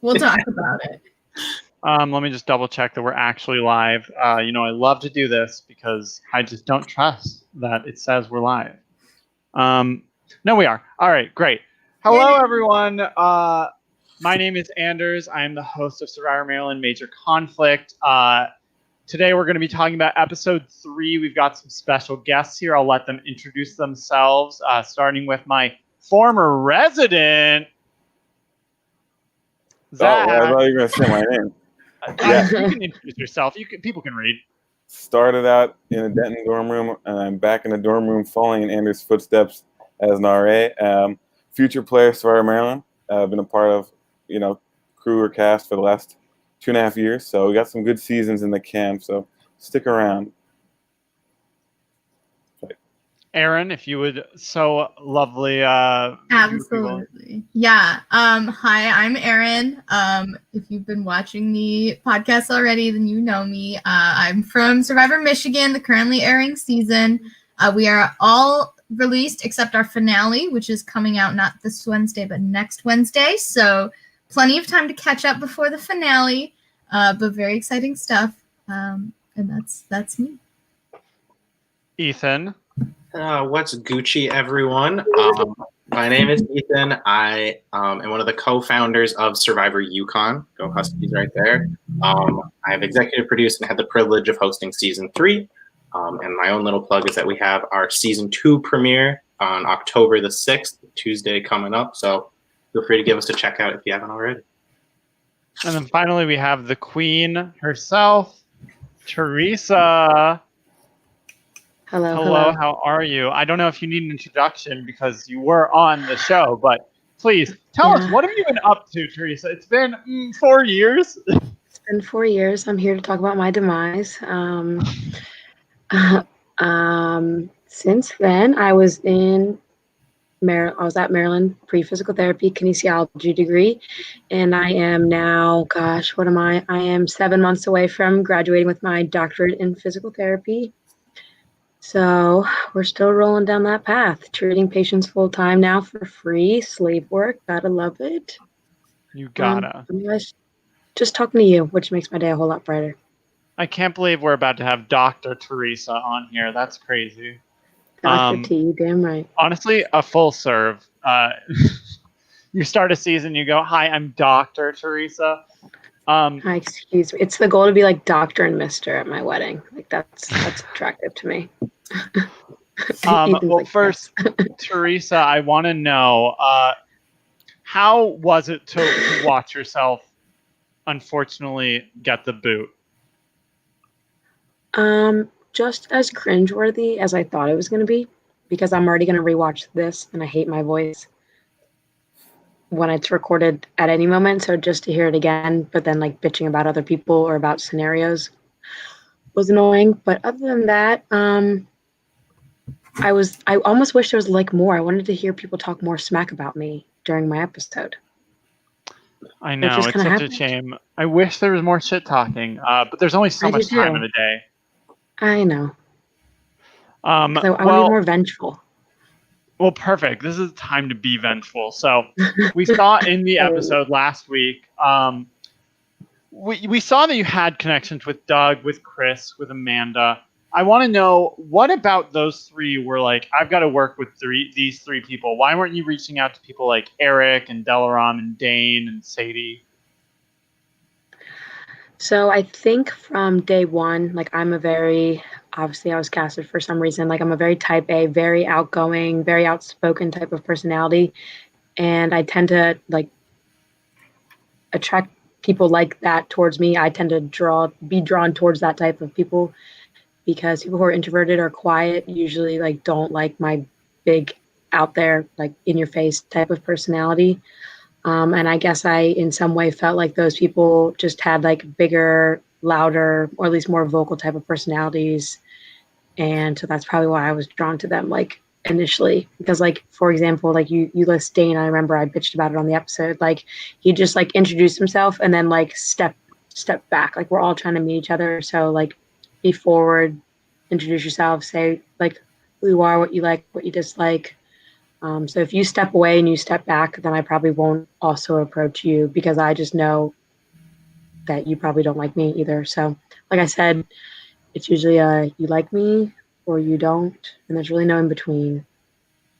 We'll talk about it. Let me just double check that we're actually live. I love to do this because I just don't trust that it says we're live. No, we are. All right, great. Hello, everyone. My name is Anders. I am the host of Survivor Maryland Major Conflict. Today we're going to be talking about episode 3. We've got some special guests here. I'll let them introduce themselves, starting with my former resident, Zach. Oh, I thought you were going to say my name. You can introduce yourself. People can read. Started out in a Denton dorm room, and I'm back in the dorm room following in Anders' footsteps as an RA. Future player, Survivor Maryland. I've been a part of, crew or cast for the last 2.5 years. So we got some good seasons in the camp. So stick around. Erin, if you would so lovely. Absolutely. Yeah. Hi, I'm Erin. If you've been watching the podcast already, then you know me. I'm from Survivor Michigan, the currently airing season. We are all released except our finale, which is coming out not this Wednesday, but next Wednesday. So plenty of time to catch up before the finale, but very exciting stuff. And that's me. Ethan. What's Gucci, everyone? My name is Ethan. I am one of the co-founders of Survivor Yukon. Go Huskies right there. I have executive produced and had the privilege of hosting season 3. And my own little plug is that we have our season 2 premiere on October the 6th, Tuesday coming up. So feel free to give us a check out if you haven't already. And then finally, we have the queen herself, Teresa. Hello. How are you? I don't know if you need an introduction because you were on the show, but please tell us, what have you been up to, Teresa? It's been 4 years. It's been 4 years. I'm here to talk about my demise. Since then, I was at Maryland pre-physical therapy kinesiology degree, and I am now, what am I? I am 7 months away from graduating with my doctorate in physical therapy. So we're still rolling down that path, treating patients full time now for free, slave work. Gotta love it. You gotta. Just talking to you, which makes my day a whole lot brighter. I can't believe we're about to have Dr. Teresa on here. That's crazy. Dr. T, damn right. Honestly, a full serve. You start a season, you go, "Hi, I'm Dr. Teresa." Hi, excuse me. It's the goal to be like Dr. and Mr. at my wedding. Like that's attractive to me. Well, first, Teresa, I want to know, how was it to watch yourself, unfortunately, get the boot? Just as cringeworthy as I thought it was going to be, because I'm already going to rewatch this, and I hate my voice when it's recorded at any moment. So just to hear it again, but then like bitching about other people or about scenarios was annoying. But other than that, I almost wish there was like more. I wanted to hear people talk more smack about me during my episode. I know, it's such a shame. I wish there was more shit talking, but there's only so much time in the day. I know. I want to be more vengeful. Well, perfect. This is time to be vengeful. So we saw in the episode last week, we saw that you had connections with Doug, with Chris, with Amanda. I want to know, what about those three were like, I've got to work with these three people. Why weren't you reaching out to people like Eric and Delaram and Dane and Sadie? So I think from day one, like obviously I was casted for some reason, like I'm a very type A, very outgoing, very outspoken type of personality. And I tend to like attract people like that towards me. I tend to be drawn towards that type of people because people who are introverted or quiet usually like don't like my big out there, like in your face type of personality. And I guess I, in some way, felt like those people just had like bigger, louder, or at least more vocal type of personalities. And so that's probably why I was drawn to them, like initially, because like, for example, like you list Dane, I remember I bitched about it on the episode. Like he just like introduced himself and then like step back. Like we're all trying to meet each other. So like be forward, introduce yourself, say like who you are, what you like, what you dislike. So if you step away and you step back, then I probably won't also approach you because I just know that you probably don't like me either. So like I said, it's usually you like me or you don't, and there's really no in between.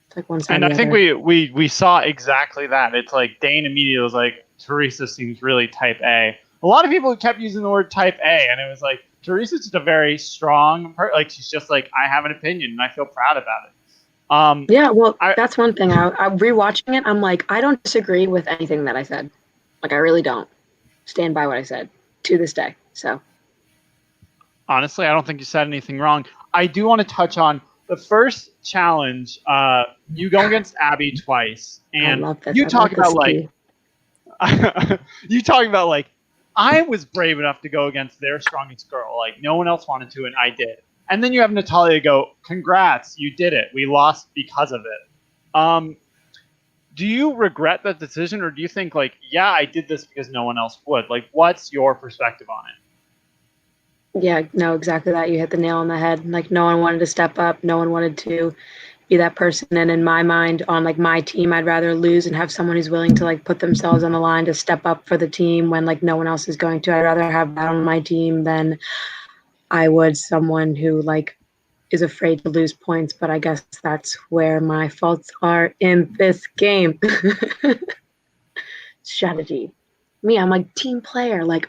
It's like one side And or I the think other. we saw exactly that. It's like Dane immediately was like, Teresa seems really type A. A lot of people kept using the word type A, and it was like, Teresa's just a very strong like she's just like, I have an opinion and I feel proud about it. Yeah, well, I that's one thing. I'm rewatching it. I'm like, I don't disagree with anything that I said. Like, I really don't stand by what I said to this day. So honestly, I don't think you said anything wrong. I do want to touch on the first challenge. You go against Abby twice, I and love this. you I talk love this about like, you talking about like, I was brave enough to go against their strongest girl. Like no one else wanted to, and I did. And then you have Natalia go, "Congrats, you did it. We lost because of it." Do you regret that decision, or do you think like, yeah, I did this because no one else would? Like, what's your perspective on it? Yeah, no, exactly that. You hit the nail on the head. Like no one wanted to step up. No one wanted to be that person. And in my mind, on like my team, I'd rather lose and have someone who's willing to like put themselves on the line to step up for the team when like no one else is going to. I'd rather have that on my team than I would someone who like is afraid to lose points. But I guess that's where my faults are in this game. Strategy. Me, I'm like team player. Like,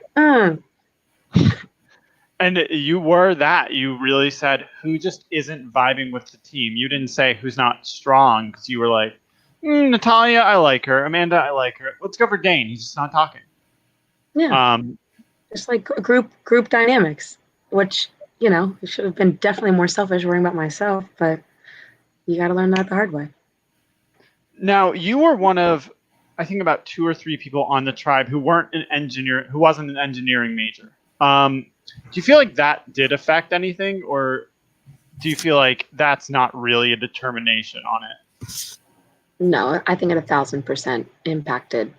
And you were that. You really said who just isn't vibing with the team. You didn't say who's not strong because you were like, Natalia, I like her. Amanda, I like her. Let's go for Dane. He's just not talking. yeah. Just like group dynamics, which it should have been definitely more selfish worrying about myself, but you got to learn that the hard way. Now you were one of, I think about 2 or 3 people on the tribe who wasn't an engineering major. Do you feel like that did affect anything, or do you feel like that's not really a determination on it? No, I think it 1,000% impacted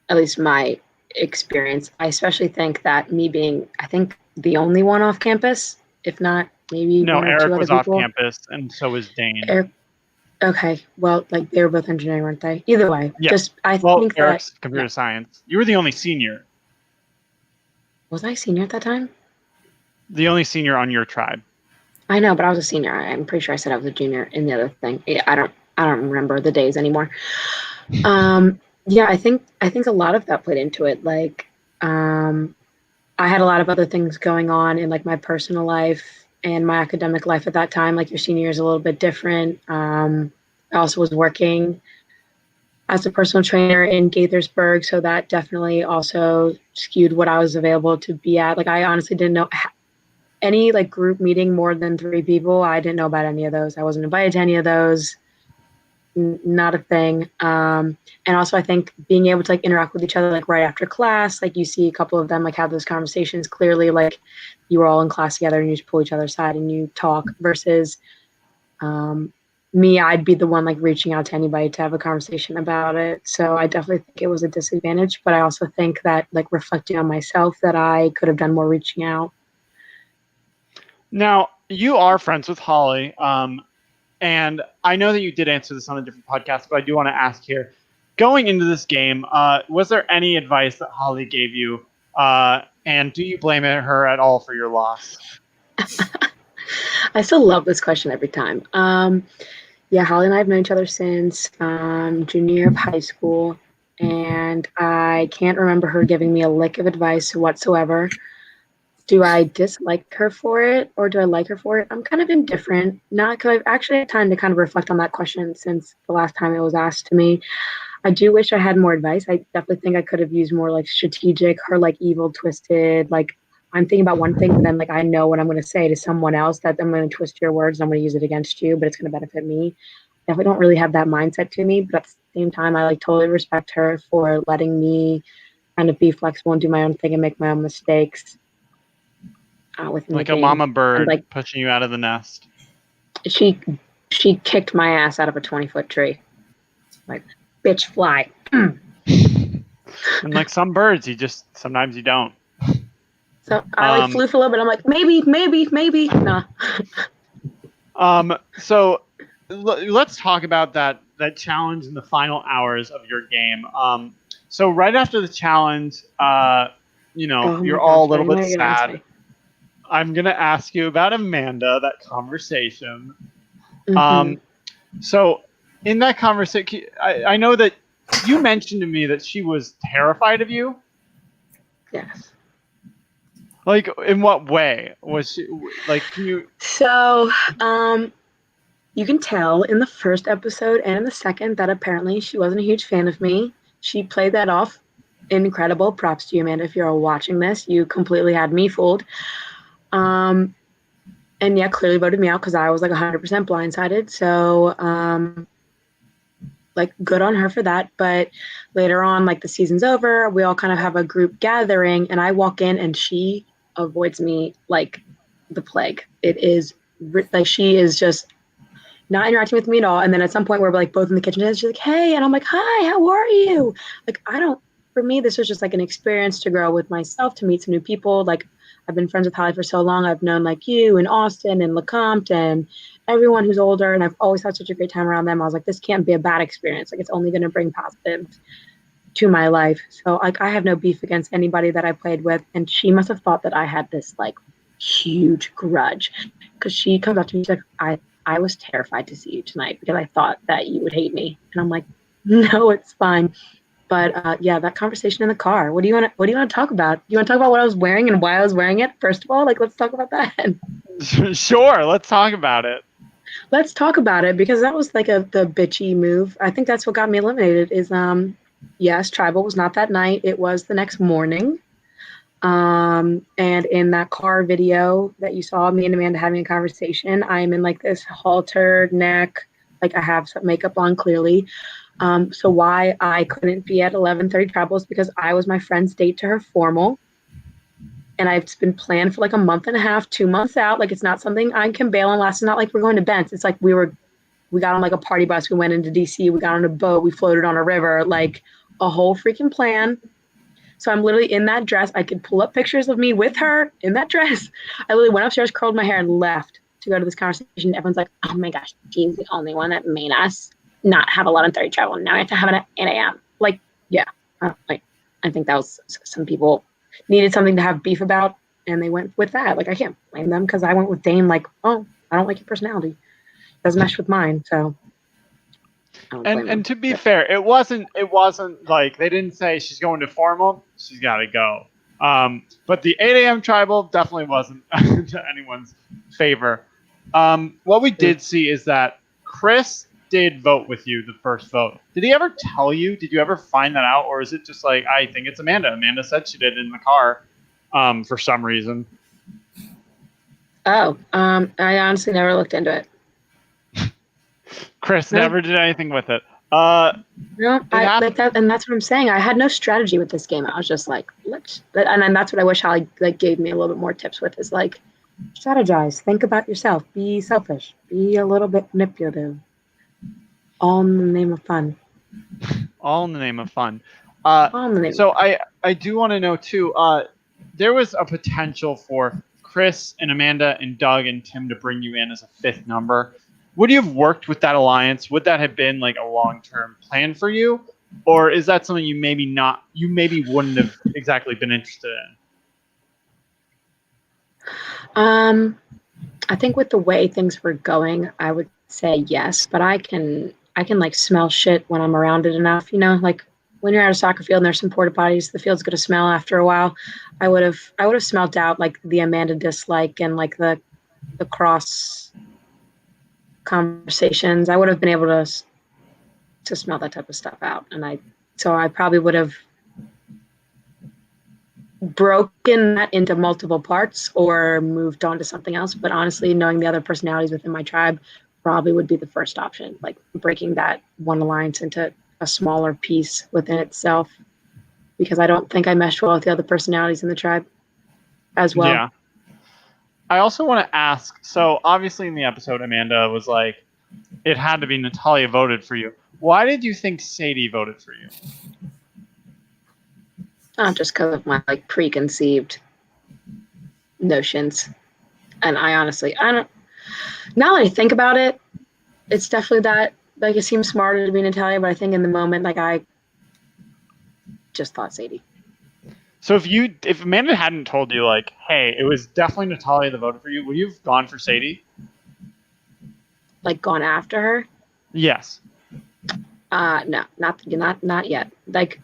at least my experience. I especially think that me being, I think, the only one off campus, if not maybe No, one or Eric two other was people. off campus, and so was Dane. Eric, okay, well, like they were both engineering, weren't they? Either way, Yeah. I Well, think Eric's that computer science. You were the only senior. Was I senior at that time? The only senior on your tribe. I know, but I was a senior. I'm pretty sure I said I was a junior in the other thing. Yeah, I don't remember the days anymore. Yeah, I think a lot of that played into it. Like, I had a lot of other things going on in like my personal life and my academic life at that time. Like your senior year is a little bit different. I also was working as a personal trainer in Gaithersburg, so that definitely also skewed what I was available to be at. Like I honestly didn't know any like group meeting more than 3 people. I didn't know about any of those. I wasn't invited to any of those. Not a thing. And also I think being able to like interact with each other like right after class, like you see a couple of them like have those conversations clearly, like you were all in class together and you just pull each other aside and you talk versus me, I'd be the one like reaching out to anybody to have a conversation about it. So I definitely think it was a disadvantage, but I also think that like reflecting on myself that I could have done more reaching out. Now, you are friends with Holly, and I know that you did answer this on a different podcast, but I do want to ask here. Going into this game, was there any advice that Holly gave you, and do you blame her at all for your loss? I still love this question every time. Yeah, Holly and I have known each other since junior year of high school, and I can't remember her giving me a lick of advice whatsoever. Do I dislike her for it or do I like her for it? I'm kind of indifferent. Not because I've actually had time to kind of reflect on that question since the last time it was asked to me. I do wish I had more advice. I definitely think I could have used more like strategic or like evil, twisted. Like I'm thinking about one thing, but then like I know what I'm going to say to someone else that I'm going to twist your words. And I'm going to use it against you, but it's going to benefit me. Definitely don't really have that mindset to me, but at the same time, I like totally respect her for letting me kind of be flexible and do my own thing and make my own mistakes. Within Like the a game. mama bird And, like, pushing you out of the nest. She kicked my ass out of a 20-foot tree. Like, bitch, fly. And like some birds, sometimes you don't. So I like flew for a little bit. I'm like, maybe. Nah. So let's talk about that that challenge in the final hours of your game. So right after the challenge, you're all a little bit sad. I'm gonna ask you about Amanda, that conversation. Mhm. So in that conversation, I know that you mentioned to me that she was terrified of you. Yes. Like, in what way was she? Like, can you? So, you can tell in the first episode and in the second that apparently she wasn't a huge fan of me. She played that off incredible. Props to you, Amanda. If you're watching this, you completely had me fooled. And yeah, clearly voted me out because I was like 100% blindsided. So, like, good on her for that. But later on, like, the season's over, we all kind of have a group gathering, and I walk in and she avoids me like the plague. It is like she is just not interacting with me at all. And then at some point we're like both in the kitchen and she's like, hey, and I'm like, hi, how are you? Like, for me, this was just like an experience to grow with myself, to meet some new people. Like, I've been friends with Holly for so long. I've known like you and Austin and LeCompte and everyone who's older, and I've always had such a great time around them. I was like, this can't be a bad experience. Like, it's only going to bring positive to my life. So like, I have no beef against anybody that I played with, and she must have thought that I had this like huge grudge, because she comes up to me, she's like, I was terrified to see you tonight because I thought that you would hate me. And I'm like, no, it's fine. But yeah, that conversation in the car. What do you want to talk about? Do you want to talk about what I was wearing and why I was wearing it? First of all, like, let's talk about that. Sure, let's talk about it. Let's talk about it, because that was like the bitchy move. I think that's what got me eliminated. Is yes, tribal was not that night. It was the next morning. And in that car video that you saw me and Amanda having a conversation, I'm in like this halter neck, like I have some makeup on clearly. So why I couldn't be at 11:30 tribals, because I was my friend's date to her formal, and it's been planned for like a month and a half, 2 months out. Like, it's not something I can bail on last. It's not like we're going to Bent's. It's like we got on like a party bus. We went into DC. We got on a boat. We floated on a river. Like, a whole freaking plan. So I'm literally in that dress. I could pull up pictures of me with her in that dress. I literally went upstairs, curled my hair, and left to go to this conversation. Everyone's like, oh my gosh, she's the only one that made us not have 11:30 travel. Now I have to have it at 8 a.m. Like, yeah. I think that was, some people needed something to have beef about, and they went with that. Like, I can't blame them, because I went with Dane like, oh, I don't like your personality. Doesn't mesh with mine, so. And to be fair, it wasn't like they didn't say she's going to formal, she's got to go. But the 8 a.m. tribal definitely wasn't to anyone's favor. What we did see is that Chris did vote with you the first vote. Did he ever tell you? Did you ever find that out, or is it just like, I think it's Amanda? Amanda said she did in the car, for some reason. Oh, I honestly never looked into it. Chris never did anything with it. No, I like that, and that's what I'm saying. I had no strategy with this game. I was just like, and that's what I wish Holly like gave me a little bit more tips with, is like, strategize, think about yourself, be selfish, be a little bit manipulative, all in the name of fun. All in the name of fun. All in the name. So I do want to know too. There was a potential for Chris and Amanda and Doug and Tim to bring you in as a fifth number. Would you have worked with that alliance? Would that have been like a long-term plan for you, or is that something you maybe wouldn't have exactly been interested in? I think with the way things were going, I would say yes, but I can like smell shit when I'm around it enough. You know, like when you're at a soccer field and there's some porta potties, the field's gonna smell after a while. I would have smelled out like the Amanda dislike and like the cross conversations. I would have been able to smell that type of stuff out, and I probably would have broken that into multiple parts or moved on to something else. But honestly, knowing the other personalities within my tribe probably would be the first option, like breaking that one alliance into a smaller piece within itself, because I don't think I meshed well with the other personalities in the tribe as well. Yeah. I also want to ask, so obviously in the episode, Amanda was like, it had to be Natalia voted for you. Why did you think Sadie voted for you? Just because of my like preconceived notions. And I honestly, I don't, now that I think about it, it's definitely that like it seems smarter to be Natalia, but I think in the moment, like I just thought Sadie. So if Amanda hadn't told you like, hey, it was definitely Natalia that voted for you, would you have gone for Sadie? Like gone after her? Yes. No, not yet. Like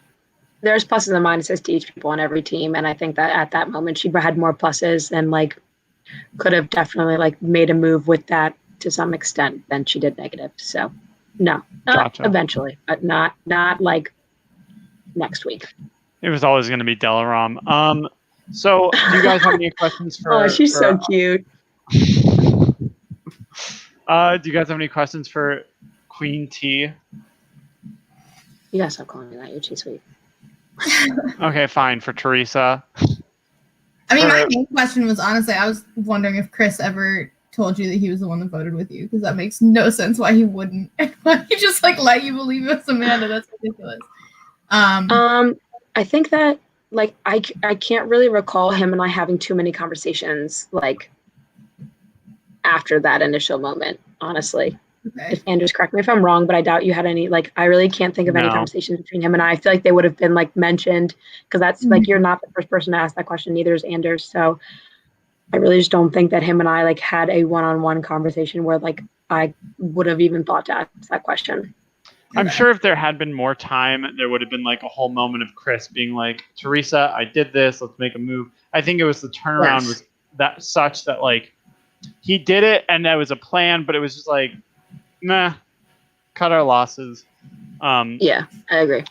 there's pluses and minuses to each people on every team, and I think that at that moment she had more pluses and like could have definitely like made a move with that to some extent than she did negative. So no, not Gotcha. eventually, but not like next week. It was always going to be Delaram. So do you guys have any questions for? Oh, she's so cute. Do you guys have any questions for Queen T? You gotta stop calling me that. You're too sweet. Okay, fine. For Teresa. I mean, my main question was honestly, I was wondering if Chris ever told you that he was the one that voted with you, because that makes no sense why he wouldn't. Why he just like let you believe it was Amanda. That's ridiculous. I think that like I can't really recall him and I having too many conversations like after that initial moment, honestly. Okay. If Anders, correct me if I'm wrong, but I doubt you had any, like, I really can't think of any conversations between him and I feel like they would have been like mentioned, because that's like, you're not the first person to ask that question, neither is Anders. So I really just don't think that him and I like had a one-on-one conversation where like I would have even thought to ask that question. I'm sure if there had been more time, there would have been like a whole moment of Chris being like, Teresa, I did this, let's make a move. I think it was the turnaround was that such that like he did it and that was a plan, but it was just like, nah, cut our losses. Yeah, I agree.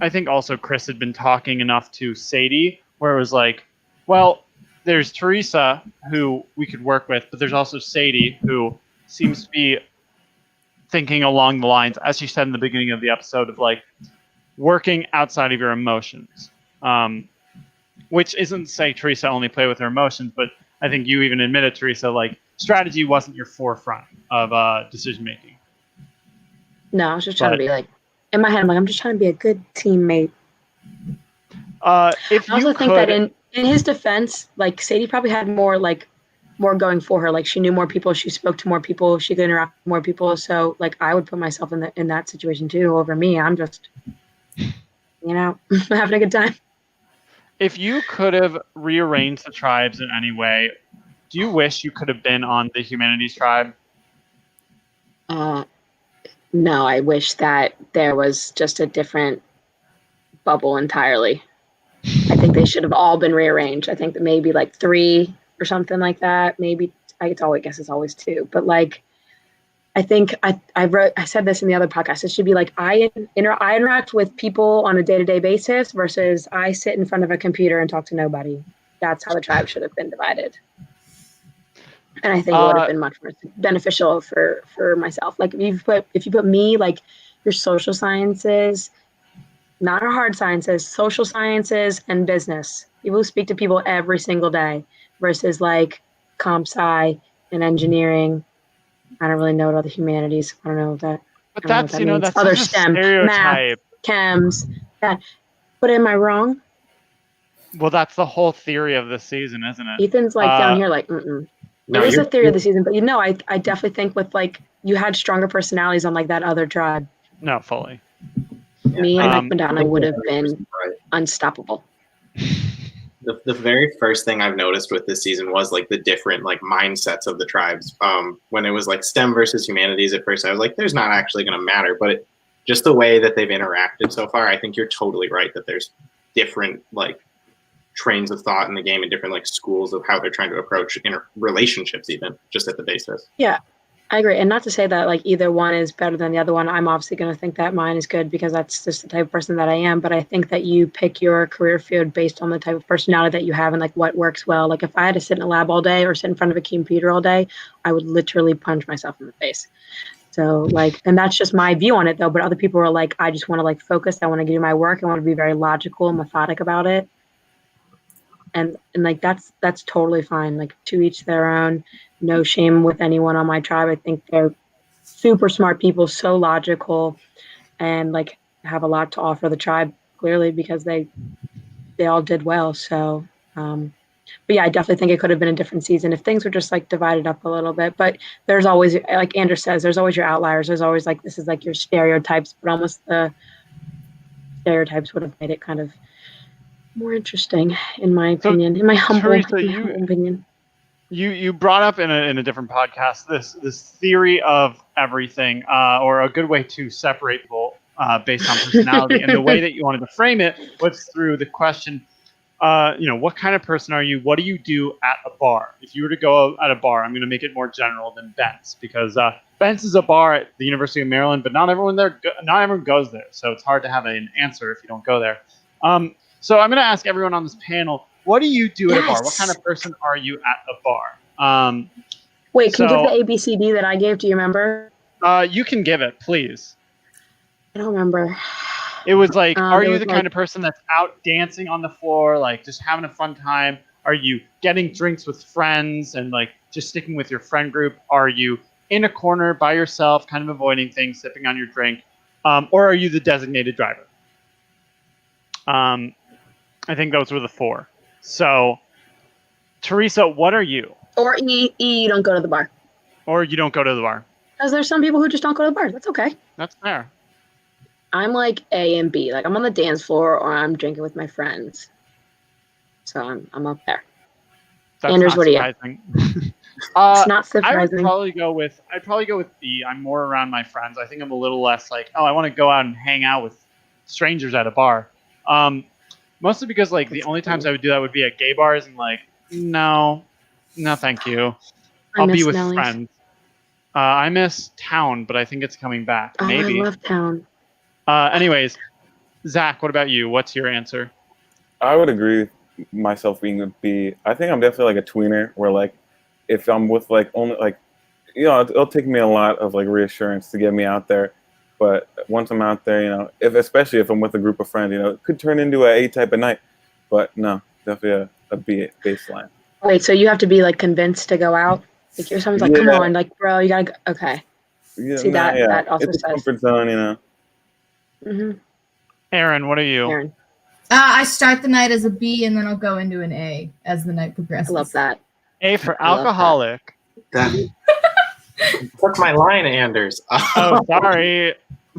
I think also Chris had been talking enough to Sadie where it was like, well, there's Teresa who we could work with, but there's also Sadie who seems to be thinking along the lines, as you said in the beginning of the episode, of like working outside of your emotions. Which isn't to say Teresa only play with her emotions, but I think you even admitted, Teresa, like strategy wasn't your forefront of decision making. No, I was just trying to be like, in my head, I'm like, I'm just trying to be a good teammate. If I also think that in his defense, like Sadie probably had more going for her. Like she knew more people, she spoke to more people, she could interact with more people. So like I would put myself in that situation too over me. I'm just, having a good time. If you could have rearranged the tribes in any way, do you wish you could have been on the Humanities tribe? No, I wish that there was just a different bubble entirely. I think they should have all been rearranged. I think that maybe like 3 or something like that. Maybe I guess it's always 2, but like I think I said this in the other podcast. It should be like I interact with people on a day-to-day basis versus I sit in front of a computer and talk to nobody. That's how the tribe should have been divided. And I think it would have been much more beneficial for myself. Like if you put me, like your social sciences, not our hard sciences, social sciences and business. People who speak to people every single day versus like comp sci and engineering. I don't really know what other humanities. I don't know that. But that's, that's other such a STEM, stereotype. math, chems, that. But am I wrong? Well, that's the whole theory of this season, isn't it? Ethan's like down here like, No, it is a theory of the season, but I definitely think with like you had stronger personalities on like that other tribe. No, fully. Me and Mike Madonna would have been unstoppable. The very first thing I've noticed with this season was like the different like mindsets of the tribes. When it was like STEM versus humanities at first, I was like, there's not actually going to matter, but just the way that they've interacted so far, I think you're totally right that there's different like trains of thought in the game and different like schools of how they're trying to approach relationships, even just at the basis. Yeah, I agree. And not to say that like either one is better than the other one. I'm obviously going to think that mine is good because that's just the type of person that I am. But I think that you pick your career field based on the type of personality that you have and like what works well. Like if I had to sit in a lab all day or sit in front of a computer all day, I would literally punch myself in the face. So like, and that's just my view on it though. But other people are like, I just want to like focus. I want to do my work. I want to be very logical and methodic about it. And like that's totally fine. Like to each their own. No shame with anyone on my tribe. I think they're super smart people, so logical, and like have a lot to offer the tribe clearly because they all did well. So But yeah, I definitely think it could have been a different season if things were just like divided up a little bit. But there's always, like Andrew says, there's always your outliers. There's always like, this is like your stereotypes, but almost the stereotypes would have made it kind of more interesting, in my opinion, in my humble opinion. You brought up in a different podcast this theory of everything, or a good way to separate people based on personality. And the way that you wanted to frame it was through the question, what kind of person are you? What do you do at a bar? If you were to go at a bar, I'm going to make it more general than Bent's, because Bent's is a bar at the University of Maryland, but not everyone goes there. So it's hard to have an answer if you don't go there. So I'm going to ask everyone on this panel, what do you do at a bar? What kind of person are you at a bar? Wait, can you give the ABCD that I gave? Do you remember? You can give it, please. I don't remember. It was like, are you the kind of person that's out dancing on the floor, like just having a fun time? Are you getting drinks with friends and like just sticking with your friend group? Are you in a corner by yourself, kind of avoiding things, sipping on your drink? Or are you the designated driver? I think those were the four. So, Teresa, what are you? Or you don't go to the bar. Or you don't go to the bar. Because there's some people who just don't go to the bar. That's okay. That's fair. I'm like A and B. Like I'm on the dance floor or I'm drinking with my friends. So I'm up there. That's Anders, what are you? It's not surprising. I'd probably go with B. I'm more around my friends. I think I'm a little less like, I want to go out and hang out with strangers at a bar. Mostly because like the only times I would do that would be at gay bars, and like, no, thank you. I'll be with friends. I miss town, but I think it's coming back. Maybe. I love town. Anyways, Zach, what about you? What's your answer? I would agree with myself being a B. I think I'm definitely like a tweener, where like if I'm with like only like, it'll take me a lot of like reassurance to get me out there. But once I'm out there, especially if I'm with a group of friends, it could turn into an A type of night. But no, definitely a B baseline. Wait, so you have to be like convinced to go out? Like you're someone's like, come on, like bro, you gotta go. Okay. Yeah, see that also it's says a comfort zone, Mm-hmm. Aaron, what are you? Aaron. I start the night as a B and then I'll go into an A as the night progresses. I love that. A for alcoholic. That took my line, Anders. Oh, sorry.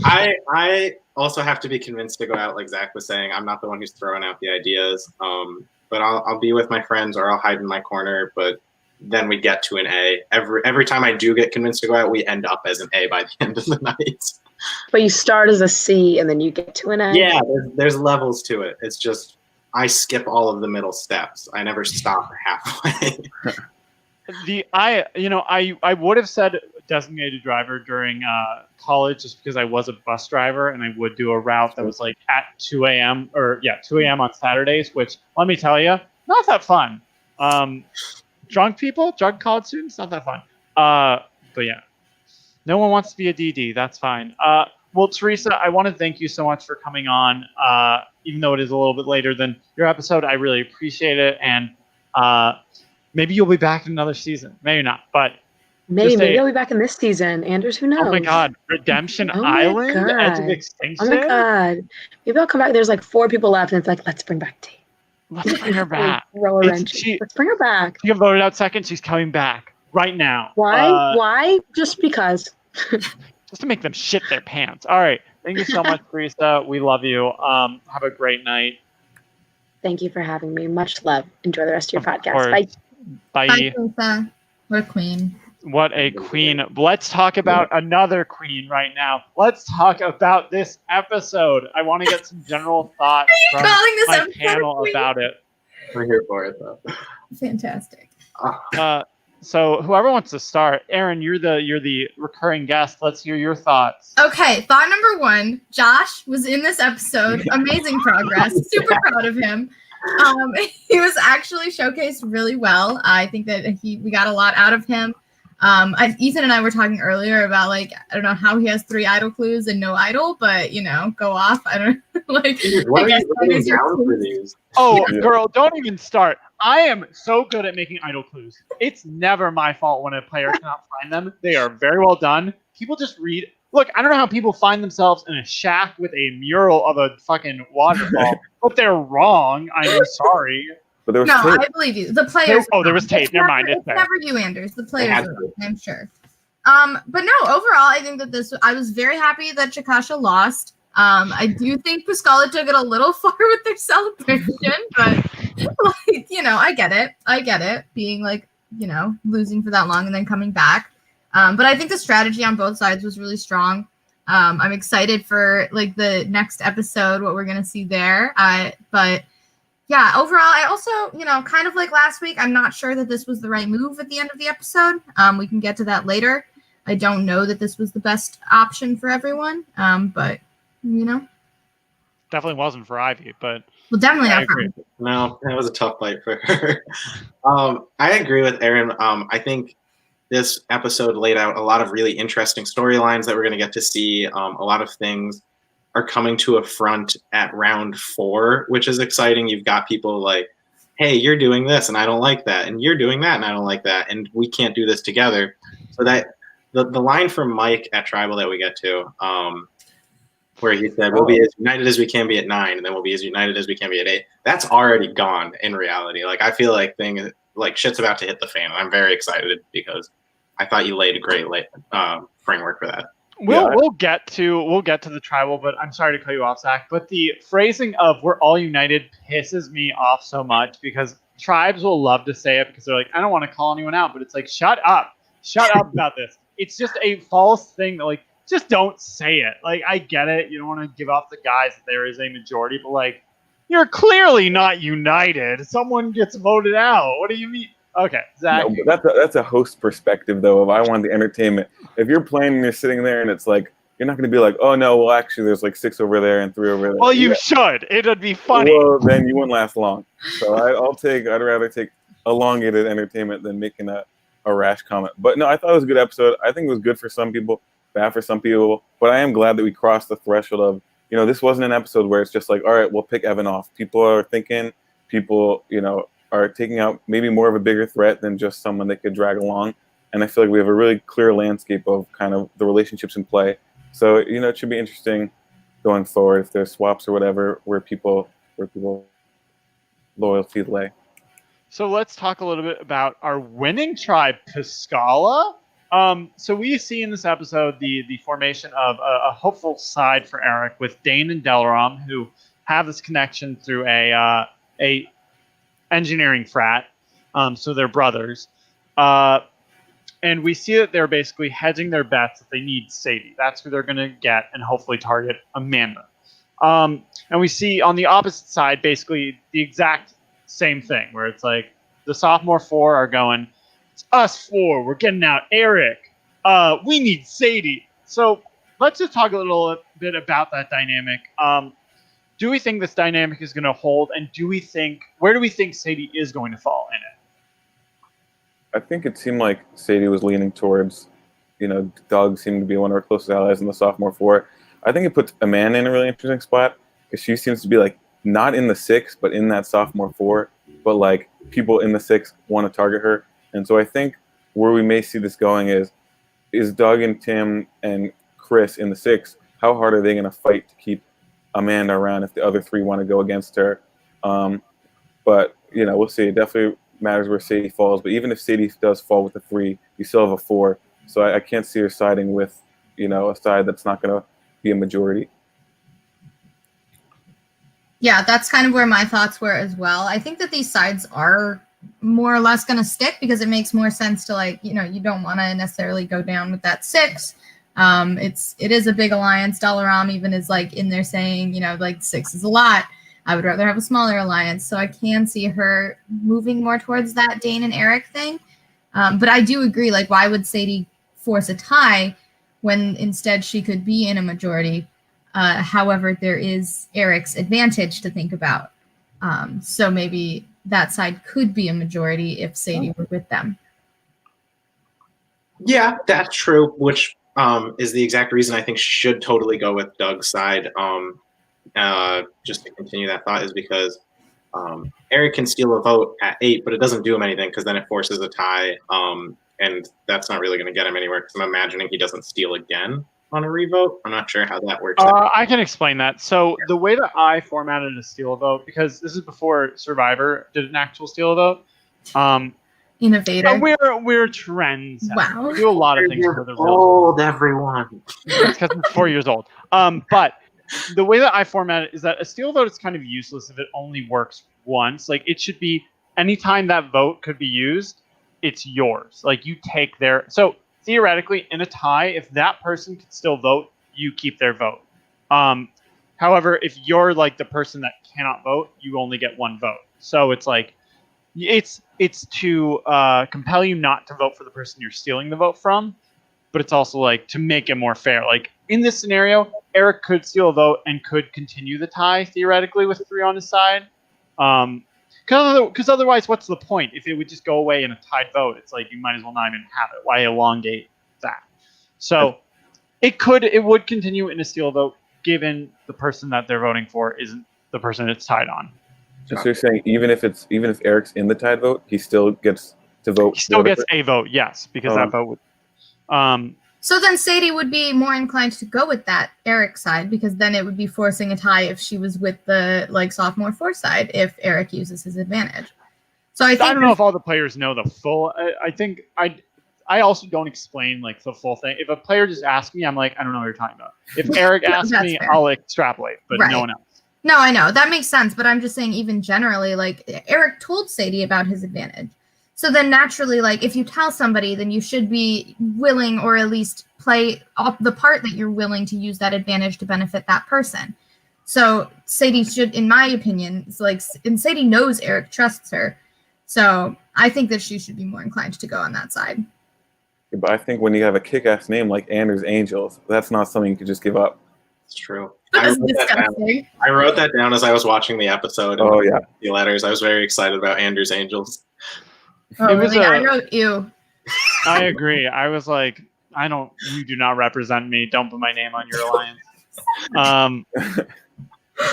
I also have to be convinced to go out, like Zach was saying. I'm not the one who's throwing out the ideas. But I'll be with my friends or I'll hide in my corner. But then we get to an A. Every time I do get convinced to go out, we end up as an A by the end of the night. But you start as a C and then you get to an A? Yeah, there's levels to it. It's just I skip all of the middle steps. I never stop halfway. I would have said designated driver during college just because I was a bus driver and I would do a route that was like at 2 a.m. 2 a.m. on Saturdays, which let me tell you, not that fun. Drunk college students, not that fun. But yeah, no one wants to be a DD. That's fine. Well, Teresa, I want to thank you so much for coming on. Even though it is a little bit later than your episode, I really appreciate it. And maybe you'll be back in another season. Maybe not, but maybe I'll be back in this season. Anders, who knows? Oh my God, Redemption Island, Edge of Extinction. Oh my God, maybe I'll come back. There's like 4 people left, and it's like, let's bring back T. Let's bring her back. Throw a wrench. Let's bring her back. She got voted out second. She's coming back right now. Why? Why? Just because. Just to make them shit their pants. All right. Thank you so much, Teresa. We love you. Have a great night. Thank you for having me. Much love. Enjoy the rest of your podcast. Course. Bye. Bye, Teresa. What a queen. What a queen. Let's talk about another queen right now. Let's talk about this episode. I want to get some general thoughts from my panel about it. We're here for it, though. Fantastic. So whoever wants to start, Erin, you're the recurring guest. Let's hear your thoughts. Okay, thought number 1. Josh was in this episode. Amazing progress. Super proud of him. He was actually showcased really well. I think that we got a lot out of him. Ethan and I were talking earlier about like, I don't know how he has 3 idol clues and no idol, but go off. I don't like. What are you putting down for these? Oh, girl, don't even start. I am so good at making idol clues. It's never my fault when a player cannot find them. They are very well done. People just read. Look, I don't know how people find themselves in a shack with a mural of a fucking waterfall, but they're wrong. I'm sorry. But there was No, tape. I believe you. The players. Oh, there was tape. Never mind. It's never you, Anders. The players had are to. wrong, I'm sure. But no, overall, I think that I was very happy that Chikasha lost. I do think Pascala took it a little far with their celebration, but like, I get it. I get it being like, losing for that long and then coming back. But I think the strategy on both sides was really strong. I'm excited for like the next episode, what we're gonna see there. But yeah, overall, I also, kind of like last week, I'm not sure that this was the right move at the end of the episode. We can get to that later. I don't know that this was the best option for everyone. But Definitely wasn't for Ivy, but well, definitely I not for agree. No, that was a tough fight for her. I agree with Erin. I think this episode laid out a lot of really interesting storylines that we're going to get to see. A lot of things are coming to a front at round 4, which is exciting. You've got people like, hey, you're doing this and I don't like that, and you're doing that and I don't like that, and we can't do this together. So that the line from Mike at Tribal that we get to, where he said, we'll be as united as we can be at 9, and then we'll be as united as we can be at 8. That's already gone in reality. Like, I feel like shit's about to hit the fan. And I'm very excited because I thought you laid a great framework for that. We'll get to the tribal, but I'm sorry to cut you off, Zach. But the phrasing of "we're all united" pisses me off so much because tribes will love to say it because they're like, I don't want to call anyone out, but it's like, shut up about this. It's just a false thing that, like, just don't say it. Like, I get it, you don't want to give off the guise that there is a majority, but like, you're clearly not united. Someone gets voted out. What do you mean? Okay, Zach. No, but that's a host perspective, though. If I want the entertainment, if you're playing and you're sitting there and it's like, you're not going to be like, oh no, well actually there's like 6 over there and 3 over there. Well, you should. It'd be funny. Well, then you wouldn't last long. So I'd rather take elongated entertainment than making a rash comment. But no, I thought it was a good episode. I think it was good for some people, bad for some people. But I am glad that we crossed the threshold of, this wasn't an episode where it's just like, all right, we'll pick Evan off. People are thinking, are taking out maybe more of a bigger threat than just someone they could drag along. And I feel like we have a really clear landscape of kind of the relationships in play. So, it should be interesting going forward if there's swaps or whatever where people loyalty lay. So let's talk a little bit about our winning tribe, Pascala. So we see in this episode the formation of a hopeful side for Eric with Dane and Delaram, who have this connection through a engineering frat. So they're brothers. And we see that they're basically hedging their bets that they need Sadie. That's who they're going to get and hopefully target Amanda. And we see on the opposite side basically the exact same thing, where it's like the sophomore 4 are going, it's us 4, we're getting out Eric. We need Sadie. So let's just talk a little bit about that dynamic. Do we think this dynamic is going to hold, and where do we think Sadie is going to fall in it? I think it seemed like Sadie was leaning towards, Doug seemed to be one of her closest allies in the sophomore 4. I think it puts Amanda in a really interesting spot because she seems to be like not in the 6, but in that sophomore 4. But like people in the 6 want to target her, and so I think where we may see this going is Doug and Tim and Chris in the 6. How hard are they going to fight to keep Amanda around if the other 3 want to go against her? But we'll see. It definitely matters where Sadie falls. But even if Sadie does fall with a 3, you still have a 4. So I can't see her siding with a side that's not going to be a majority. Yeah, that's kind of where my thoughts were as well. I think that these sides are more or less going to stick because it makes more sense to, like, you don't want to necessarily go down with that 6. It is a big alliance. Dalaram even is like in there saying, like 6 is a lot. I would rather have a smaller alliance. So I can see her moving more towards that Dane and Eric thing. But I do agree, like, why would Sadie force a tie when instead she could be in a majority? However, there is Eric's advantage to think about. So maybe that side could be a majority if Sadie were with them. Yeah, that's true, which is the exact reason I think she should totally go with Doug's side. Just to continue that thought is because Eric can steal a vote at 8, but it doesn't do him anything because then it forces a tie. And that's not really going to get him anywhere because I'm imagining he doesn't steal again. on a revote? I'm not sure how that works. I can explain that. So the way that I formatted a steal a vote, because this is before Survivor did an actual steal a vote. Innovator. We're trends. Wow. We do a lot of things for the real. Old everyone. It's because it's 4 years old. But the way that I format it is that a steal vote is kind of useless if it only works once. Like it should be anytime that vote could be used, it's yours. Like you take their. So theoretically, in a tie, if that person could still vote, you keep their vote. However, if you're like the person that cannot vote, you only get one vote. So it's like it's to compel you not to vote for the person you're stealing the vote from, but it's also like to make it more fair. Like in this scenario, Eric could steal a vote and could continue the tie theoretically with 3 on his side. Because otherwise, what's the point? If it would just go away in a tied vote, it's like you might as well not even have it. Why elongate that? So it would continue in a steal vote, given the person that they're voting for isn't the person it's tied on. So you're saying even if Eric's in the tied vote, he still gets to vote. He still gets a vote, yes, because that vote would. So then Sadie would be more inclined to go with that Eric side, because then it would be forcing a tie if she was with the like sophomore 4 side if Eric uses his advantage. So I don't know if all the players know the full. I think I also don't explain like the full thing. If a player just asks me, I'm like, I don't know what you're talking about. If Eric asks me, fair. I'll extrapolate, but no one else. No, I know that makes sense, but I'm just saying even generally, like Eric told Sadie about his advantage. So then naturally, like if you tell somebody, then you should be willing or at least play off the part that you're willing to use that advantage to benefit that person. So Sadie should, in my opinion, it's like, and Sadie knows Eric trusts her. So I think that she should be more inclined to go on that side. But I think when you have a kick-ass name like Anders Angels, that's not something you could just give up. It's true. I wrote that down as I was watching the episode. Oh yeah, the letters. I was very excited about Anders Angels. Oh, really? I wrote ew. I agree. I was like, you do not represent me. Don't put my name on your alliance.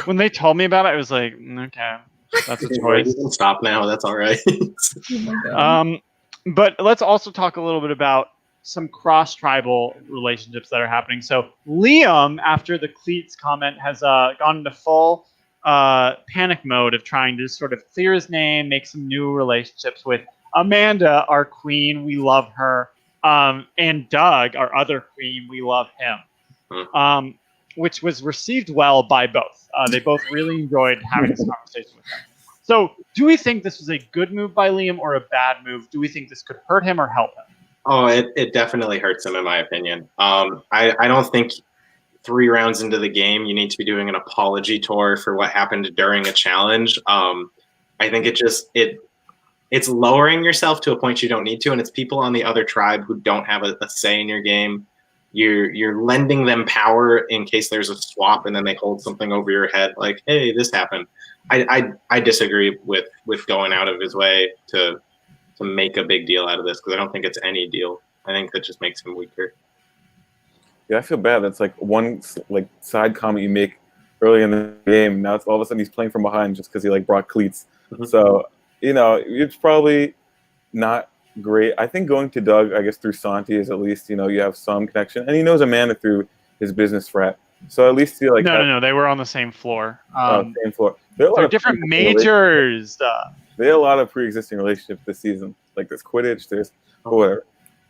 When they told me about it, I was like, okay, that's a choice. You can stop now. That's all right. But let's also talk a little bit about some cross-tribal relationships that are happening. So Liam, after the cleats comment, has gone into full panic mode of trying to sort of clear his name, make some new relationships with Amanda, our queen. We love her. And Doug, our other queen. We love him. Which was received well by both. They both really enjoyed having this conversation with him. So do we think this was a good move by Liam or a bad move? Do we think this could hurt him or help him? Oh, it definitely hurts him, in my opinion. I don't think 3 rounds into the game you need to be doing an apology tour for what happened during a challenge. I think it's lowering yourself to a point you don't need to, and it's people on the other tribe who don't have a say in your game. You're lending them power in case there's a swap and then they hold something over your head like, hey, this happened. I disagree with going out of his way to make a big deal out of this, because I don't think it's any deal. I think that just makes him weaker. Yeah, I feel bad. That's like one like side comment you make early in the game. Now it's all of a sudden he's playing from behind just because he like brought cleats. So it's probably not great. I think going to Doug, I guess through Santi is at least you have some connection, and he knows Amanda through his business frat. So at least he like no, they were on the same floor. Same floor. They're different majors. They had a lot of pre-existing relationships this season. Like there's Quidditch, there's whatever.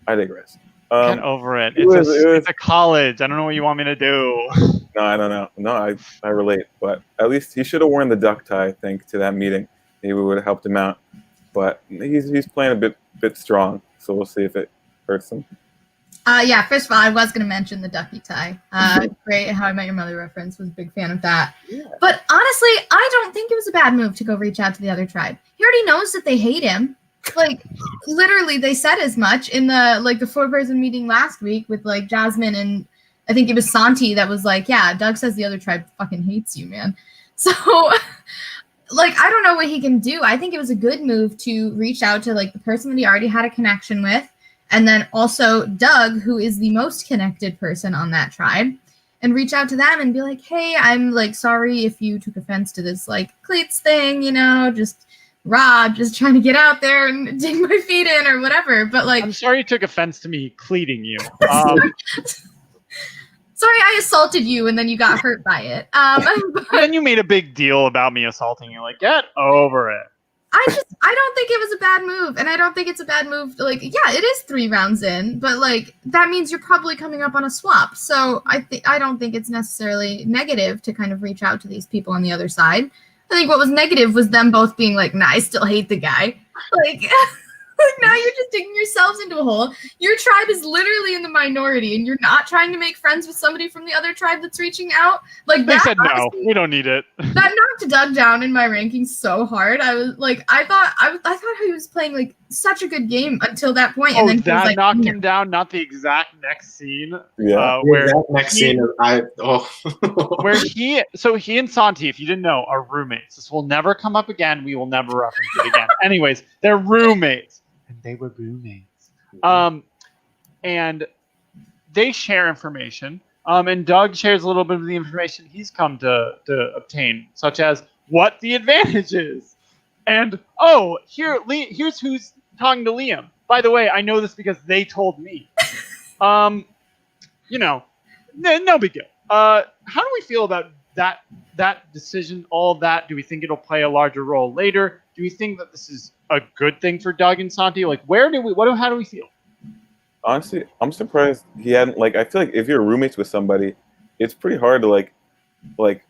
I digress. Get over it. It's a college. I don't know what you want me to do. No, I don't know. No, I relate. But at least he should have worn the duck tie, I think, to that meeting. Maybe it would have helped him out. But he's playing a bit strong. So we'll see if it hurts him. Yeah, first of all, I was going to mention the ducky tie. Great How I Met Your Mother reference. Was a big fan of that. Yeah. But honestly, I don't think it was a bad move to go reach out to the other tribe. He already knows that they hate him. Like, literally, they said as much in the 4-person meeting last week with, like, Jasmine and I think it was Santi that was like, yeah, Doug says the other tribe fucking hates you, man. So, like, I don't know what he can do. I think it was a good move to reach out to, like, the person that he already had a connection with. And then also Doug, who is the most connected person on that tribe, and reach out to them and be like, hey, I'm like, sorry if you took offense to this like cleats thing, just Rob just trying to get out there and dig my feet in or whatever. But like, I'm sorry you took offense to me cleating you. Sorry, I assaulted you, and then you got hurt by it. And then you made a big deal about me assaulting you. Like, get over it. I don't think it was a bad move, and I don't think it's a bad move. Like, yeah, it is 3 rounds in, but like that means you're probably coming up on a swap. So I don't think it's necessarily negative to kind of reach out to these people on the other side. I think what was negative was them both being like, "Nah, I still hate the guy." Like, now you're just digging yourselves into a hole. Your tribe is literally in the minority, and you're not trying to make friends with somebody from the other tribe that's reaching out. Like, They that, said no, honestly, we don't need it. that knocked Doug down in my rankings so hard. I was like, I thought he was playing like such a good game until that point, and then he was like, knocked no. him down. Not the exact next scene. Yeah. Where That next scene is where he and Santi, if you didn't know, are roommates. This will never come up again. We will never reference it again. Anyways, they're roommates. And they were roommates. And they share information. And Doug shares a little bit of the information he's come to obtain, such as what the advantage is. And here's who's talking to Liam. By the way, I know this because they told me. No big deal. How do we feel about that decision? All of that? Do we think it'll play a larger role later? Do we think that this is a good thing for Doug and Santi? Like, how do we feel? Honestly, I'm surprised he hadn't, like, I feel like if you're roommates with somebody, it's pretty hard to like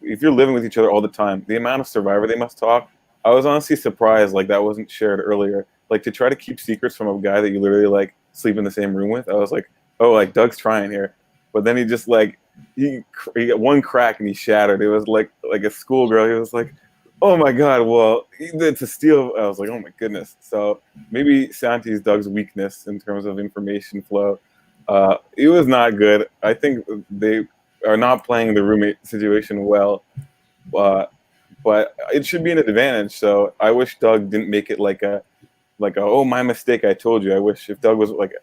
if you're living with each other all the time, the amount of Survivor they must talk. I was honestly surprised like that wasn't shared earlier. Like, to try to keep secrets from a guy that you literally like sleep in the same room with. I was like, oh, like Doug's trying here. But then he just like he got one crack and he shattered. It was like a schoolgirl. He was like, oh my God, well, it's a steal. I was like, oh my goodness. So maybe Santi's Doug's weakness in terms of information flow. It was not good. I think they are not playing the roommate situation well. But it should be an advantage. So I wish Doug didn't make it like a oh, my mistake, I told you. I wish if Doug was like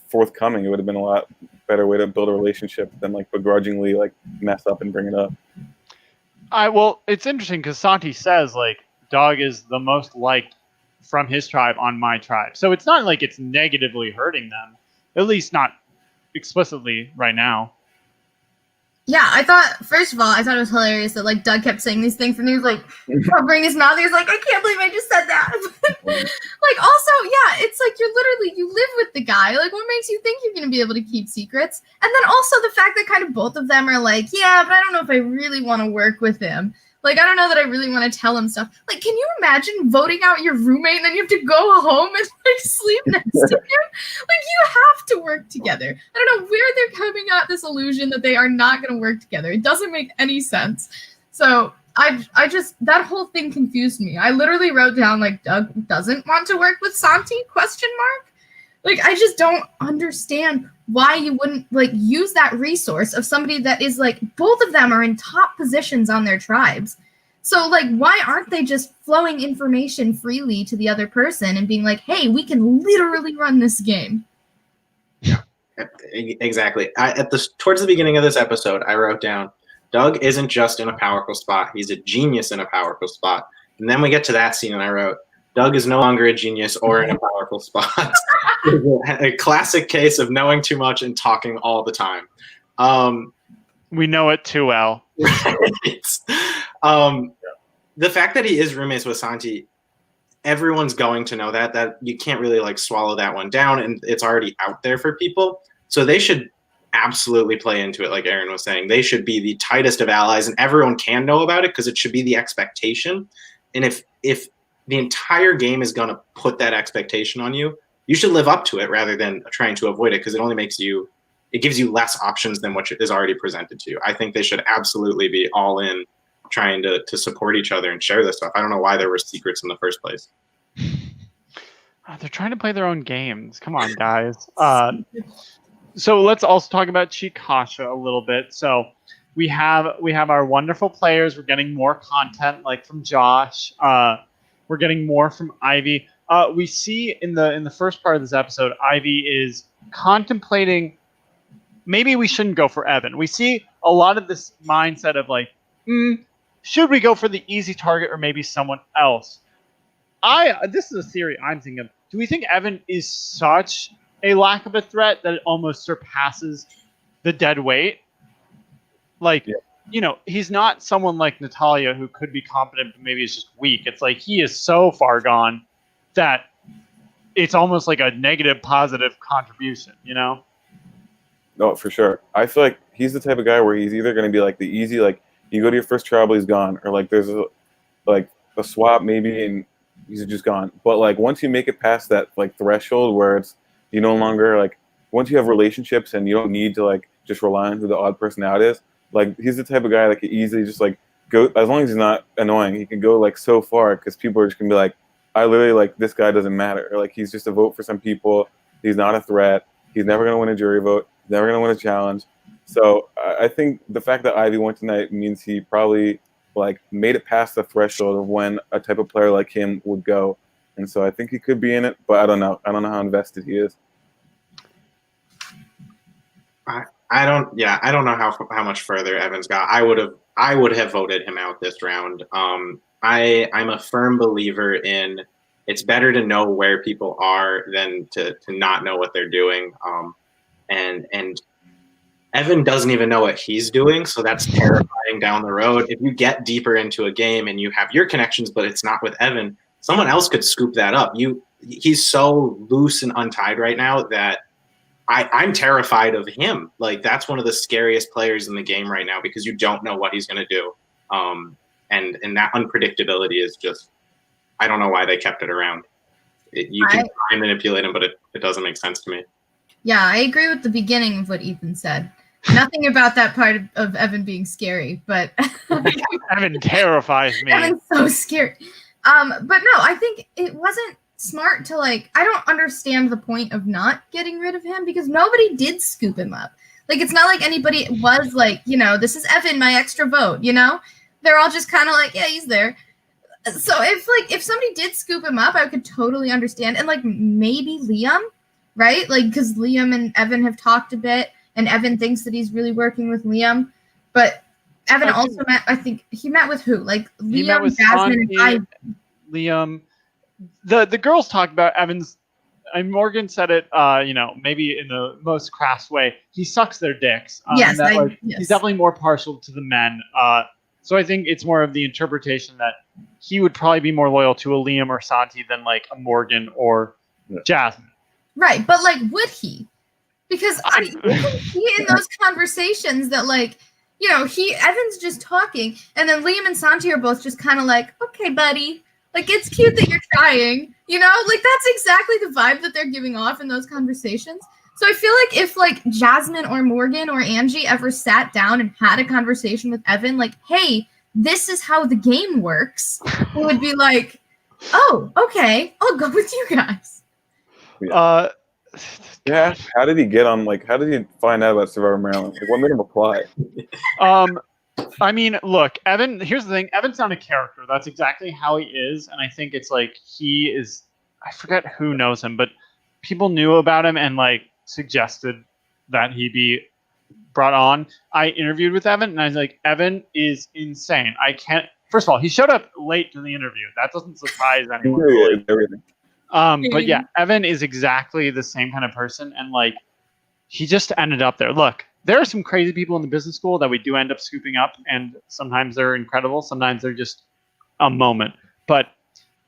forthcoming, it would have been a lot better way to build a relationship than like begrudgingly like mess up and bring it up. Well, it's interesting because Santi says like Doug is the most liked from his tribe on my tribe, so it's not like it's negatively hurting them, at least not explicitly right now. Yeah, first of all, I thought it was hilarious that like Doug kept saying these things and he was like covering his mouth. He was like, I can't believe I just said that. Like, also, yeah, it's like you live with the guy. Like, what makes you think you're going to be able to keep secrets? And then also the fact that kind of both of them are like, yeah, but I don't know if I really want to work with him. Like, I don't know that I really want to tell him stuff. Like, can you imagine voting out your roommate and then you have to go home and like sleep next to him? Like, you have to work together. I don't know where they're coming at this illusion that they are not going to work together. It doesn't make any sense. So I just, that whole thing confused me. I literally wrote down like, Doug doesn't want to work with Santi, ? Like, I just don't understand why you wouldn't like use that resource of somebody that is like, both of them are in top positions on their tribes. So like, why aren't they just flowing information freely to the other person and being like, hey, we can literally run this game? Exactly. Towards the beginning of this episode, I wrote down, Doug isn't just in a powerful spot. He's a genius in a powerful spot. And then we get to that scene and I wrote, Doug is no longer a genius or in a powerful spot. A classic case of knowing too much and talking all the time. We know it too well. Right. The fact that he is roommates with Santi, everyone's going to know that you can't really like swallow that one down, and it's already out there for people. So they should absolutely play into it. Like Erin was saying, they should be the tightest of allies, and everyone can know about it because it should be the expectation. And if the entire game is going to put that expectation on you, you should live up to it rather than trying to avoid it, because it gives you less options than what is already presented to you. I think they should absolutely be all in trying to support each other and share this stuff. I don't know why there were secrets in the first place. They're trying to play their own games. Come on, guys. So let's also talk about Chikasha a little bit. So we have our wonderful players. We're getting more content like from Josh. We're getting more from Ivy. We see in the first part of this episode, Ivy is contemplating maybe we shouldn't go for Evan. We see a lot of this mindset of like, should we go for the easy target or maybe someone else? This is a theory I'm thinking of. Do we think Evan is such a lack of a threat that it almost surpasses the dead weight? Like, Yeah. you know, he's not someone like Natalia who could be competent, but maybe is just weak. It's like he is so far gone that it's almost like a negative, positive contribution, you know? No, for sure. I feel like he's the type of guy where he's either going to be like the easy, like you go to your first trial, he's gone, or like there's a swap maybe, and he's just gone. But like once you make it past that like threshold where it's you no longer like once you have relationships and you don't need to like just rely on who the odd person out is. Like he's the type of guy that could easily just like go as long as he's not annoying. He can go like so far because people are just gonna be like, I literally like this guy doesn't matter. Or, like he's just a vote for some people. He's not a threat. He's never gonna win a jury vote. He's never gonna win a challenge. So I think the fact that Ivy went tonight means he probably like made it past the threshold of when a type of player like him would go. And so I think he could be in it, but I don't know. I don't know how invested he is. I don't know how much further Evan's got. I would have voted him out this round. I'm a firm believer in it's better to know where people are than to not know what they're doing. And Evan doesn't even know what he's doing, so that's terrifying down the road. If you get deeper into a game and you have your connections, but it's not with Evan, someone else could scoop that up. He's so loose and untied right now that I'm terrified of him. Like that's one of the scariest players in the game right now because you don't know what he's going to do. And that unpredictability is just, I don't know why they kept it around. You can try and manipulate him, but it doesn't make sense to me. Yeah, I agree with the beginning of what Ethan said. Nothing about that part of Evan being scary, but Evan terrifies me. Evan's so scary. But no, I think it wasn't smart to like, I don't understand the point of not getting rid of him because nobody did scoop him up. Like, it's not like anybody was like, you know, this is Evan, my extra vote, you know? They're all just kind of like, yeah, he's there. So if somebody did scoop him up, I could totally understand. And like maybe Liam, right? Like, because Liam and Evan have talked a bit and Evan thinks that he's really working with Liam. But Evan I think he met with who? Like Liam, Jasmine, and Ivy. Liam. The girls talked about Evan's. And Morgan said it, you know, maybe in the most crass way. He sucks their dicks. Yes, yes. He's definitely more partial to the men. So I think it's more of the interpretation that he would probably be more loyal to a Liam or Santi than like a Morgan or Jasmine. Right, but like, would he? Because you can see in those conversations that like, you know, Evan's just talking, and then Liam and Santi are both just kind of like, okay, buddy. Like, it's cute that you're trying, you know? Like, that's exactly the vibe that they're giving off in those conversations. So I feel like if, like, Jasmine or Morgan or Angie ever sat down and had a conversation with Evan, like, hey, this is how the game works, it would be like, oh, okay, I'll go with you guys. Yeah. How did he get on, like, how did he find out about Survivor Maryland? Like, what made him apply? I mean, look, Evan, here's the thing. Evan's not a character. That's exactly how he is. And I think it's like he is, I forget who knows him, but people knew about him and like suggested that he be brought on. I interviewed with Evan and I was like, Evan is insane. I can't, first of all, he showed up late to the interview. That doesn't surprise anyone. Really. Everything. But yeah, Evan is exactly the same kind of person. And like, he just ended up there. Look, there are some crazy people in the business school that we do end up scooping up, and sometimes they're incredible. Sometimes they're just a moment. But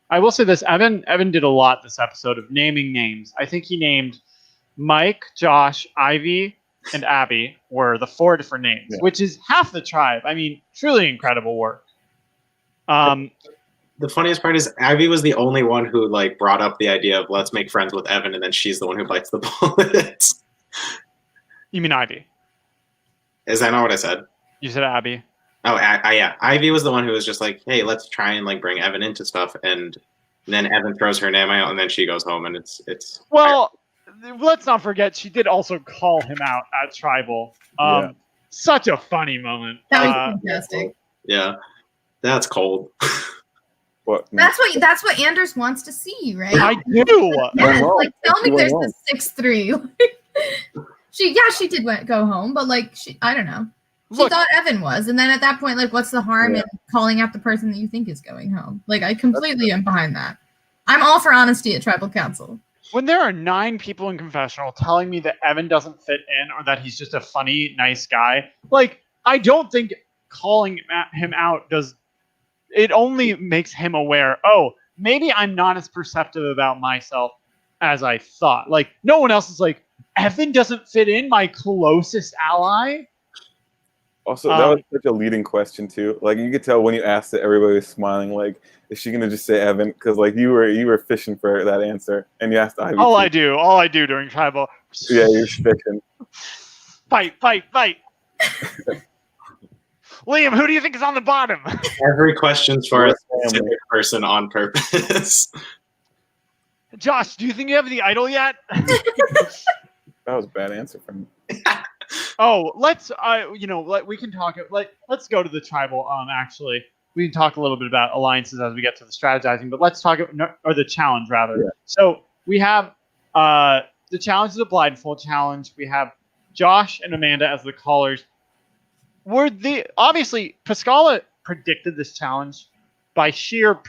I will say this, Evan did a lot this episode of naming names. I think he named Mike, Josh, Ivy, and Abby were the 4 different names, which is half the tribe. I mean, truly incredible work. The funniest part is Ivy was the only one who like brought up the idea of let's make friends with Evan, and then she's the one who bites the bullets. You mean Ivy? Is that not what I said? You said Abby. Oh, yeah. Ivy was the one who was just like, hey, let's try and like bring Evan into stuff, and then Evan throws her name out, and then she goes home, and it's. Well, let's not forget she did also call him out at Tribal. Such a funny moment. That was fantastic. Yeah, that's cold. What? That's what Anders wants to see, right? I do. Yes, like tell me there's the 6'3". She did go home, but like I don't know. She thought Evan was, and then at that point, like, what's the harm in calling out the person that you think is going home? Like, I completely am behind that. I'm all for honesty at Tribal Council. When there are 9 people in confessional telling me that Evan doesn't fit in or that he's just a funny, nice guy, like, I don't think calling him out does. It only makes him aware. Oh, maybe I'm not as perceptive about myself as I thought. Like no one else is like, Evan doesn't fit in, my closest ally. Also, that was such a leading question too. Like you could tell when you asked it, everybody was smiling. Like, is she gonna just say Evan? Because like you were fishing for that answer, and you asked Ivy. All I do during tribal. Yeah, you're fishing. Fight! Liam, who do you think is on the bottom? Every question's for a specific person on purpose. Josh, do you think you have the idol yet? That was a bad answer from me. Oh, let's we can talk. Let's go to the tribal. Actually, we can talk a little bit about alliances as we get to the strategizing. But let's talk or the challenge rather. Yeah. So we have the challenge is a blindfold challenge. We have Josh and Amanda as the callers. Obviously Pascala predicted this challenge by sheer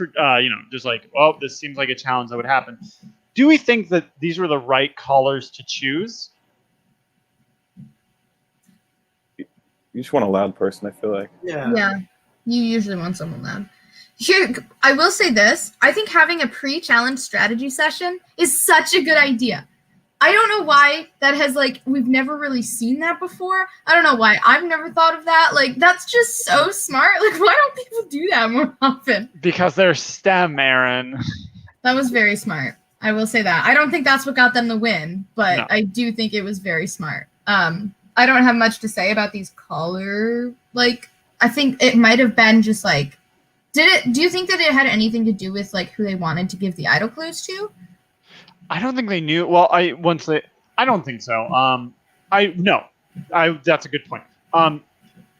just like, well, this seems like a challenge that would happen. Do we think that these were the right callers to choose? You just want a loud person, I feel like. Yeah. You usually want someone loud. Here, I will say this. I think having a pre-challenge strategy session is such a good idea. I don't know why that has, we've never really seen that before. I don't know why I've never thought of that. That's just so smart. Why don't people do that more often? Because they're STEM, Erin. That was very smart. I will say that. I don't think that's what got them the win, but no. I do think it was very smart. I don't have much to say about these caller. I think it might have been just do you think that it had anything to do with who they wanted to give the idol clues to? I don't think they knew. Well, I don't think so. That's a good point.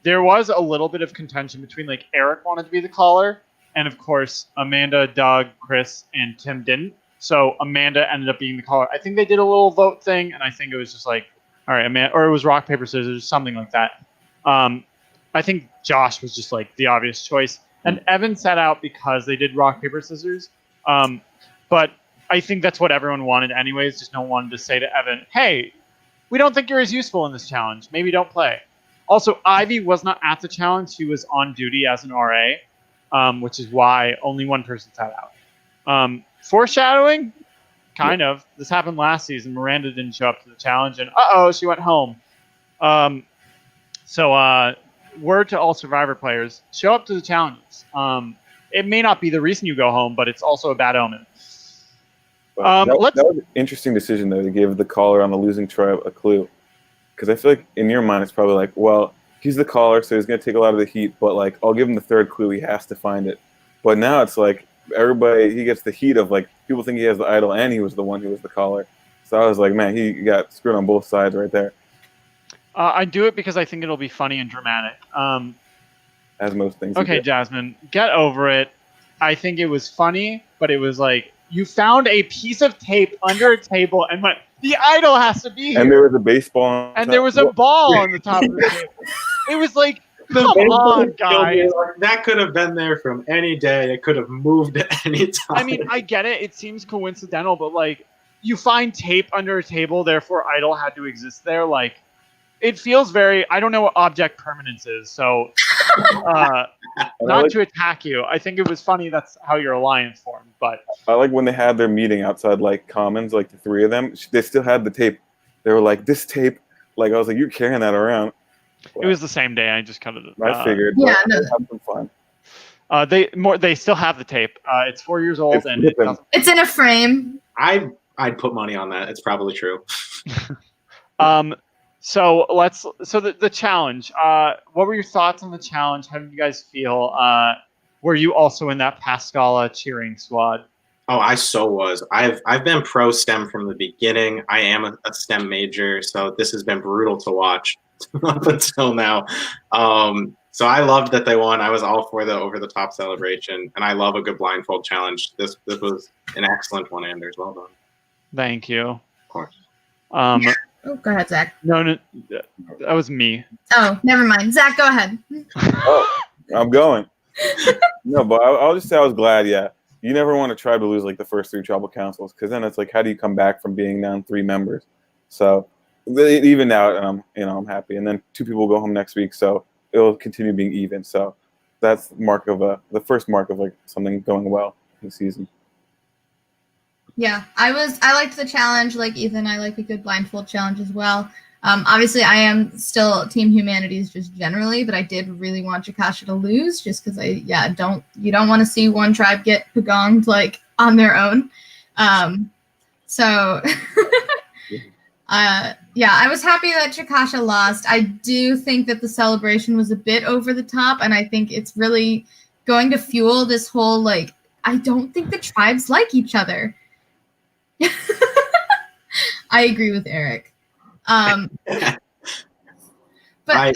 There was a little bit of contention between Eric wanted to be the caller, and of course Amanda, Doug, Chris, and Tim didn't. So Amanda ended up being the caller. I think they did a little vote thing, and I think it was just all right, Amanda, or it was rock, paper, scissors, something like that. I think Josh was just the obvious choice, and Evan sat out because they did rock, paper, scissors. But I think that's what everyone wanted anyways. Just no one wanted to say to Evan, hey, we don't think you're as useful in this challenge. Maybe don't play. Also, Ivy was not at the challenge. She was on duty as an RA, which is why only one person sat out. Foreshadowing? Kind of. This happened last season. Miranda didn't show up to the challenge, and she went home. So word to all Survivor players, show up to the challenges. It may not be the reason you go home, but it's also a bad omen. That was an interesting decision, though, to give the caller on the losing tribe a clue. Because I feel like in your mind, it's probably well, he's the caller, so he's going to take a lot of the heat, but I'll give him the third clue. He has to find it. But now it's everybody, he gets the heat of people think he has the idol and he was the one who was the caller. So I was man, he got screwed on both sides right there. I do it because I think it'll be funny and dramatic. As most things. Okay, Jasmine, get over it. I think it was funny, but it was you found a piece of tape under a table and went, the idol has to be here. And there was a baseball. And there was a ball on the top of the table. It was come on, guys. That could have been there from any day. It could have moved at any time. I mean, I get it. It seems coincidental, but you find tape under a table, therefore idol had to exist there. It feels very, I don't know what object permanence is, so not to attack you. I think it was funny that's how your alliance formed, but I when they had their meeting outside Commons, the three of them, they still had the tape. They were this tape, I was you're carrying that around. It was the same day. I just cut it. I figured. Yeah, no. Have some fun. They still have the tape. It's 4 years old and it's in a frame. I'd put money on that. It's probably true. So the challenge. What were your thoughts on the challenge? How did you guys feel? Were you also in that Pascala cheering squad? Oh, I so was. I've been pro STEM from the beginning. I am a STEM major, so this has been brutal to watch up until now. So I loved that they won. I was all for the over the top celebration, and I love a good blindfold challenge. This was an excellent one, Anders. Well done. Thank you. Of course. Oh, go ahead, Zach. No, that was me. Oh, never mind. Zach, go ahead. Oh, I'm going. No, but I'll just say I was glad, yeah. You never want to try to lose the first three tribal councils, because then it's how do you come back from being down 3 members? So even now, I'm happy. And then 2 people go home next week, so it'll continue being even. So that's the first mark of like something going well in the season. Yeah, I liked the challenge. Like Ethan, I like a good blindfold challenge as well. Obviously, I am still Team Humanities just generally, but I did really want Jakasha to lose just because you don't want to see one tribe get pagonged like on their own. So yeah, I was happy that Jakasha lost. I do think that the celebration was a bit over the top, and I think it's really going to fuel this whole like I don't think the tribes like each other. I agree with Eric. But I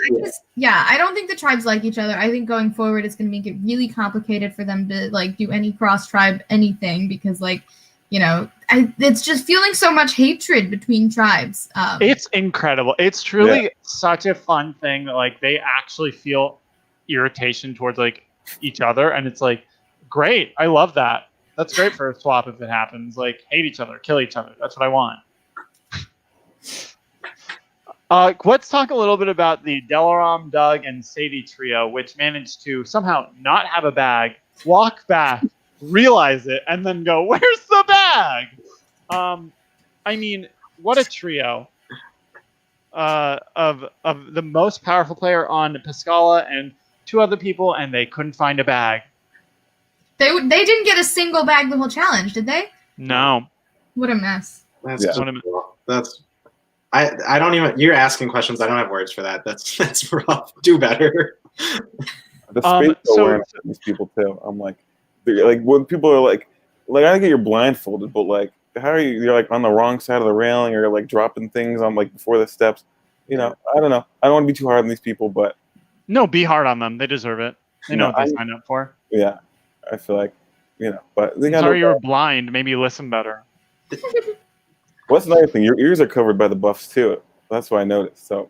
don't think the tribes like each other. I think going forward, it's going to make it really complicated for them to like do any cross tribe anything because like, it's just feeling so much hatred between tribes. It's incredible. It's truly such a fun thing that like they actually feel irritation towards like each other, and it's like great. I love that. That's great for a swap if it happens. Like hate each other, kill each other. That's what I want. Let's talk a little bit about the Delaram, Doug, and Sadie trio, which managed to somehow not have a bag, walk back, realize it, and then go, "Where's the bag?" I mean, what a trio of the most powerful player on Pascala and two other people, and they couldn't find a bag. They didn't get a single bag the whole challenge, did they? No. What a mess. I don't even. You're asking questions. I don't have words for that. That's rough. Do better. The space awareness of these people too. I'm like when people are like I get you're blindfolded, but like how are you? You're like on the wrong side of the railing, or like dropping things on like before the steps. I don't know. I don't want to be too hard on these people, but no, be hard on them. They deserve it. They know what they signed up for. Yeah, I feel like but I'm sorry you were blind. Maybe listen better. What's another thing? Your ears are covered by the buffs too. That's what I noticed. So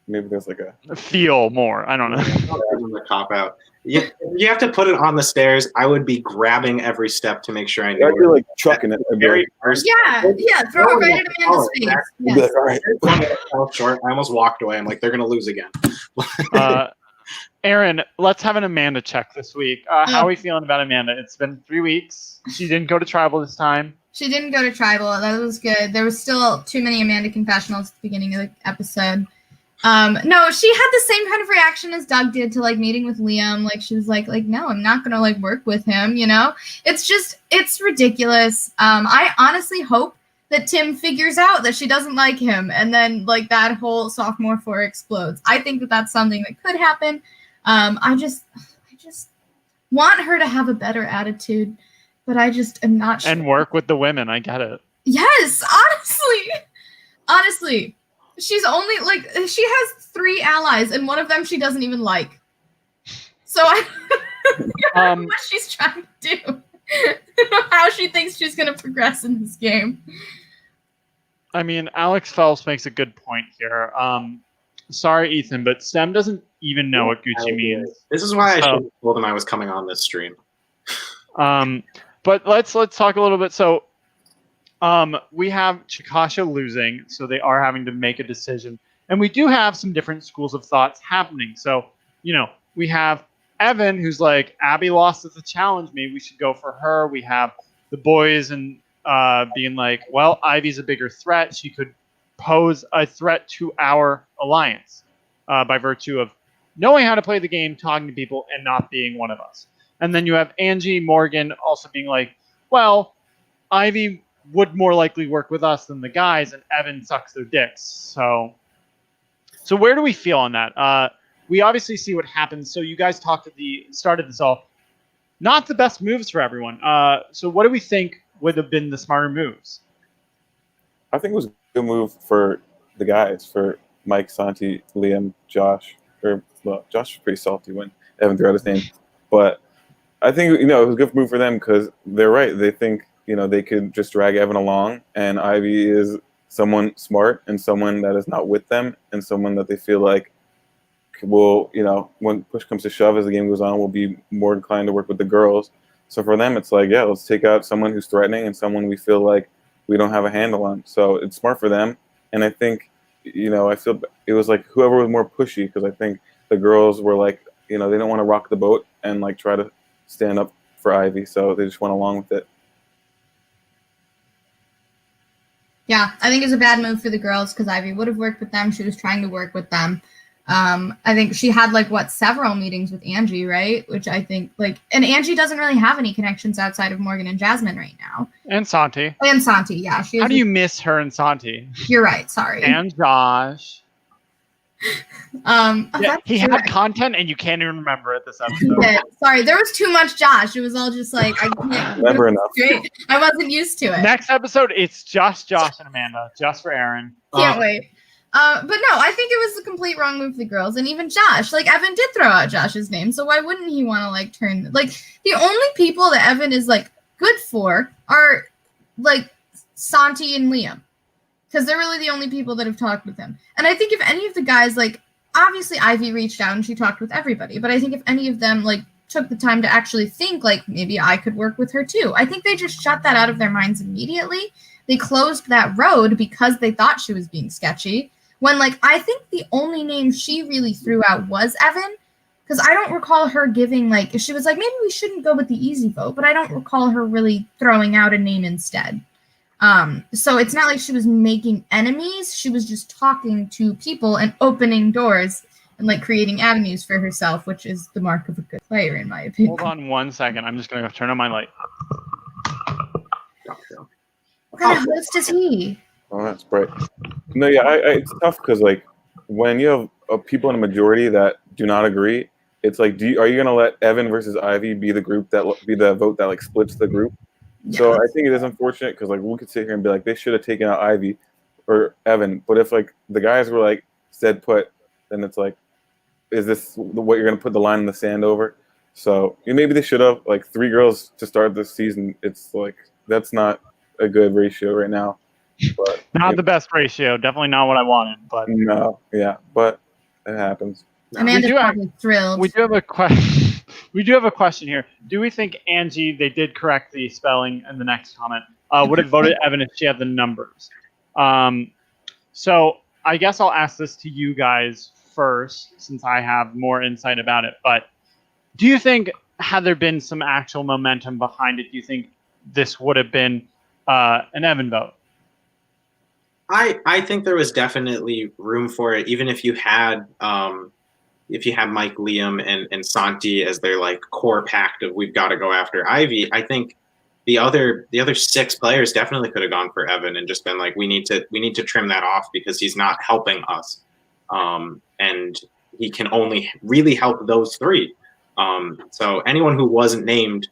maybe there's like a feel more. I don't know. The cop out. You have to put it on the stairs. I would be grabbing every step to make sure I knew. I'd be like chucking it. Very first. Yeah, throw it right at Amanda's face. Yes. Like, all right. Short. I almost walked away. I'm like, they're gonna lose again. Erin, let's have an Amanda check this week. How are we feeling about Amanda? It's been 3 weeks. She didn't go to tribal this time. She didn't go to tribal. That was good. There was still too many Amanda confessionals at the beginning of the episode. No, she had the same kind of reaction as Doug did to like meeting with Liam. Like she was like no, I'm not gonna like work with him. It's ridiculous. I honestly hope that Tim figures out that she doesn't like him, and then like that whole sophomore floor explodes. I think that that's something that could happen. I just want her to have a better attitude, but I just am not sure. And work with the women. I get it. Yes, honestly, she's only like she has 3 allies, and one of them she doesn't even like. So I don't know what she's trying to do. How she thinks she's going to progress in this game. I mean, Alex Phelps makes a good point here. Sorry, Ethan, but Stem doesn't even know what Gucci means. This is why I should have told him I was coming on this stream. But let's talk a little bit. So we have Chikasha losing, so they are having to make a decision. And we do have some different schools of thoughts happening. So, we have Evan, who's like, Abby lost at the challenge. Maybe we should go for her. We have the boys and being like, well, Ivy's a bigger threat. She could pose a threat to our alliance by virtue of knowing how to play the game, talking to people, and not being one of us. And then you have Angie Morgan also being like, well, Ivy would more likely work with us than the guys, and Evan sucks their dicks. So where do we feel on that? We obviously see what happens. So you guys talked at the start of this all. Not the best moves for everyone. So what do we think would have been the smarter moves? I think it was a good move for the guys, for Mike, Santi, Liam, Josh. Josh was pretty salty when Evan threw out his name. But I think, it was a good move for them because they're right. They think, they could just drag Evan along, and Ivy is someone smart and someone that is not with them and someone that they feel like will, when push comes to shove as the game goes on, will be more inclined to work with the girls. So for them, it's like, let's take out someone who's threatening and someone we feel like we don't have a handle on. So it's smart for them. And I think, I feel it was like whoever was more pushy, because I think the girls were like, they didn't want to rock the boat and like try to stand up for Ivy, so they just went along with it. Yeah, I think it's a bad move for the girls because Ivy would have worked with them. She was trying to work with them. I think she had several meetings with Angie, right? Which I think and Angie doesn't really have any connections outside of Morgan and Jasmine right now. And Santi. And Santi, yeah. How do you miss her and Santi? You're right. Sorry. And Josh. Yeah, he had content and you can't even remember it this episode. Yeah, sorry, there was too much Josh. It was all just I can't. Never enough. Great. I wasn't used to it. Next episode, it's just Josh and Amanda, just for Erin. Can't wait. But no, I think it was a complete wrong move for the girls, and even Josh. Evan did throw out Josh's name, so why wouldn't he want to turn? The only people that Evan is good for are Santi and Liam, because they're really the only people that have talked with him. And I think if any of the guys obviously Ivy reached out and she talked with everybody, but I think if any of them took the time to actually think maybe I could work with her too, I think they just shut that out of their minds immediately. They closed that road because they thought she was being sketchy. When I think the only name she really threw out was Evan, because I don't recall her giving she was maybe we shouldn't go with the easy vote, but I don't recall her really throwing out a name instead. So it's not like she was making enemies. She was just talking to people and opening doors and creating avenues for herself, which is the mark of a good player, in my opinion. Hold on 1 second. I'm just gonna turn on my light. What kind of host is he? Oh, that's bright. No, yeah, it's tough because when you have people in a majority that do not agree, it's are you gonna let Evan versus Ivy be the vote that splits the group? Yeah. So I think it is unfortunate because we could sit here and be they should have taken out Ivy or Evan, but if the guys were said put, then it's is this what you're gonna put the line in the sand over? So maybe they should have 3 girls to start this season. It's that's not a good ratio right now. But not the best ratio. Definitely not what I wanted. But no, yeah, but it happens. Amanda's probably thrilled. We do have a question. We do have a question here. Do we think Angie, they did correct the spelling in the next comment, would have voted Evan if she had the numbers? So I guess I'll ask this to you guys first, since I have more insight about it. But do you think, had there been some actual momentum behind it, do you think this would have been an Evan vote? I think there was definitely room for it, even if you had Mike, Liam, and Santi as their core pact of we've got to go after Ivy. I think the other 6 players definitely could have gone for Evan and just been we need to trim that off because he's not helping us, and he can only really help those 3. So anyone who wasn't named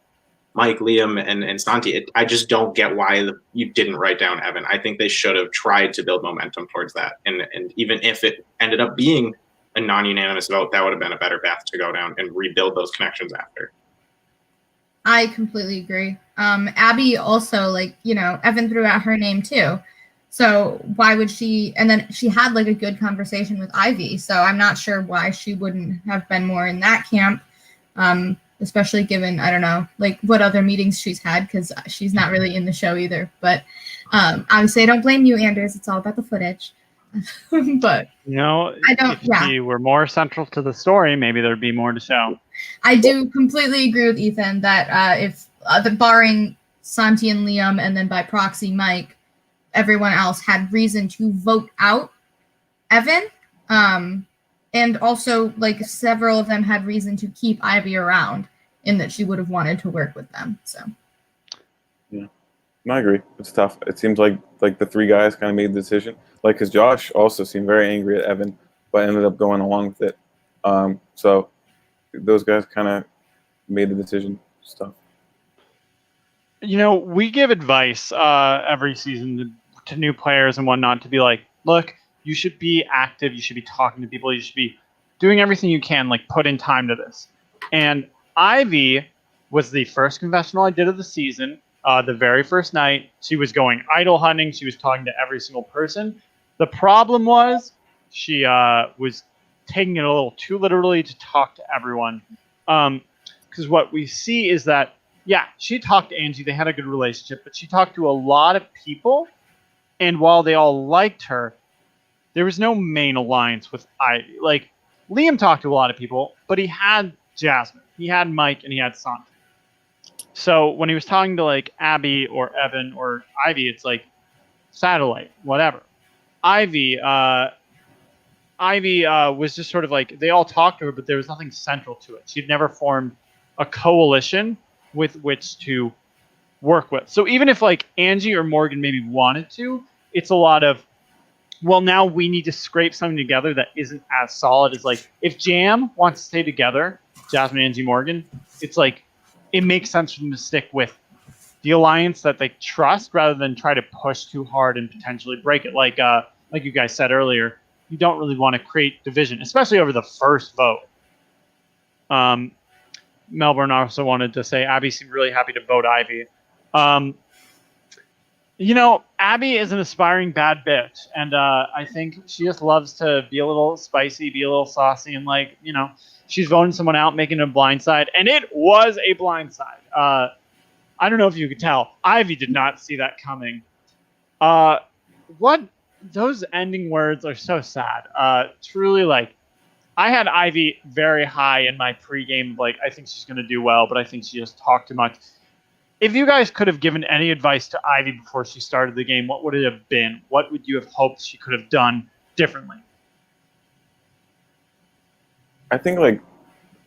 Mike, Liam, and Santi, I just don't get why you didn't write down Evan. I think they should have tried to build momentum towards that. And even if it ended up being a non-unanimous vote, that would have been a better path to go down and rebuild those connections after. I completely agree. Abby also, Evan threw out her name too. So why would she? And then she had a good conversation with Ivy. So I'm not sure why she wouldn't have been more in that camp. Especially given, I don't know, what other meetings she's had, because she's not really in the show either. But obviously, I don't blame you, Anders. It's all about the footage. But I don't. If you were more central to the story, maybe there'd be more to show. I do completely agree with Ethan that if barring Santi and Liam, and then by proxy Mike, everyone else had reason to vote out Evan. And also, several of them had reason to keep Ivy around, in that she would have wanted to work with them. So, yeah, I agree. It's tough. It seems like the 3 guys kind of made the decision. Because Josh also seemed very angry at Evan, but ended up going along with it. So those guys kind of made the decision. Stuff. We give advice every season to new players and whatnot to be look, you should be active. You should be talking to people. You should be doing everything you can, put in time to this. And Ivy was the first confessional I did of the season. The very first night, she was going idol hunting. She was talking to every single person. The problem was she was taking it a little too literally to talk to everyone. Because what we see is that, yeah, she talked to Angie. They had a good relationship, but she talked to a lot of people. And while they all liked her, there was no main alliance with Ivy. Liam talked to a lot of people, but he had Jasmine, he had Mike, and he had Santi. So when he was talking to like Abby or Evan or Ivy, it's like satellite, whatever. Ivy was just sort of like, they all talked to her, but there was nothing central to it. She'd never formed a coalition with which to work with. So even if like Angie or Morgan maybe wanted to, it's a lot of, well, now we need to scrape something together that isn't as solid as like, if Jam wants to stay together, Jasmine, Angie, Morgan, it's like, it makes sense for them to stick with the alliance that they trust rather than try to push too hard and potentially break it. Like you guys said earlier, you don't really want to create division, especially over the first vote. Melbourne also wanted to say Abby seemed really happy to vote Ivy. Abby is an aspiring bad bitch, and I think she just loves to be a little spicy, be a little saucy, and she's voting someone out, making a blindside, and it was a blindside. I don't know if you could tell. Ivy did not see that coming. Those ending words are so sad. Truly, I had Ivy very high in my pregame. I think she's going to do well, but I think she just talked too much. If you guys could have given any advice to Ivy before she started the game, what would it have been? What would you have hoped she could have done differently? I think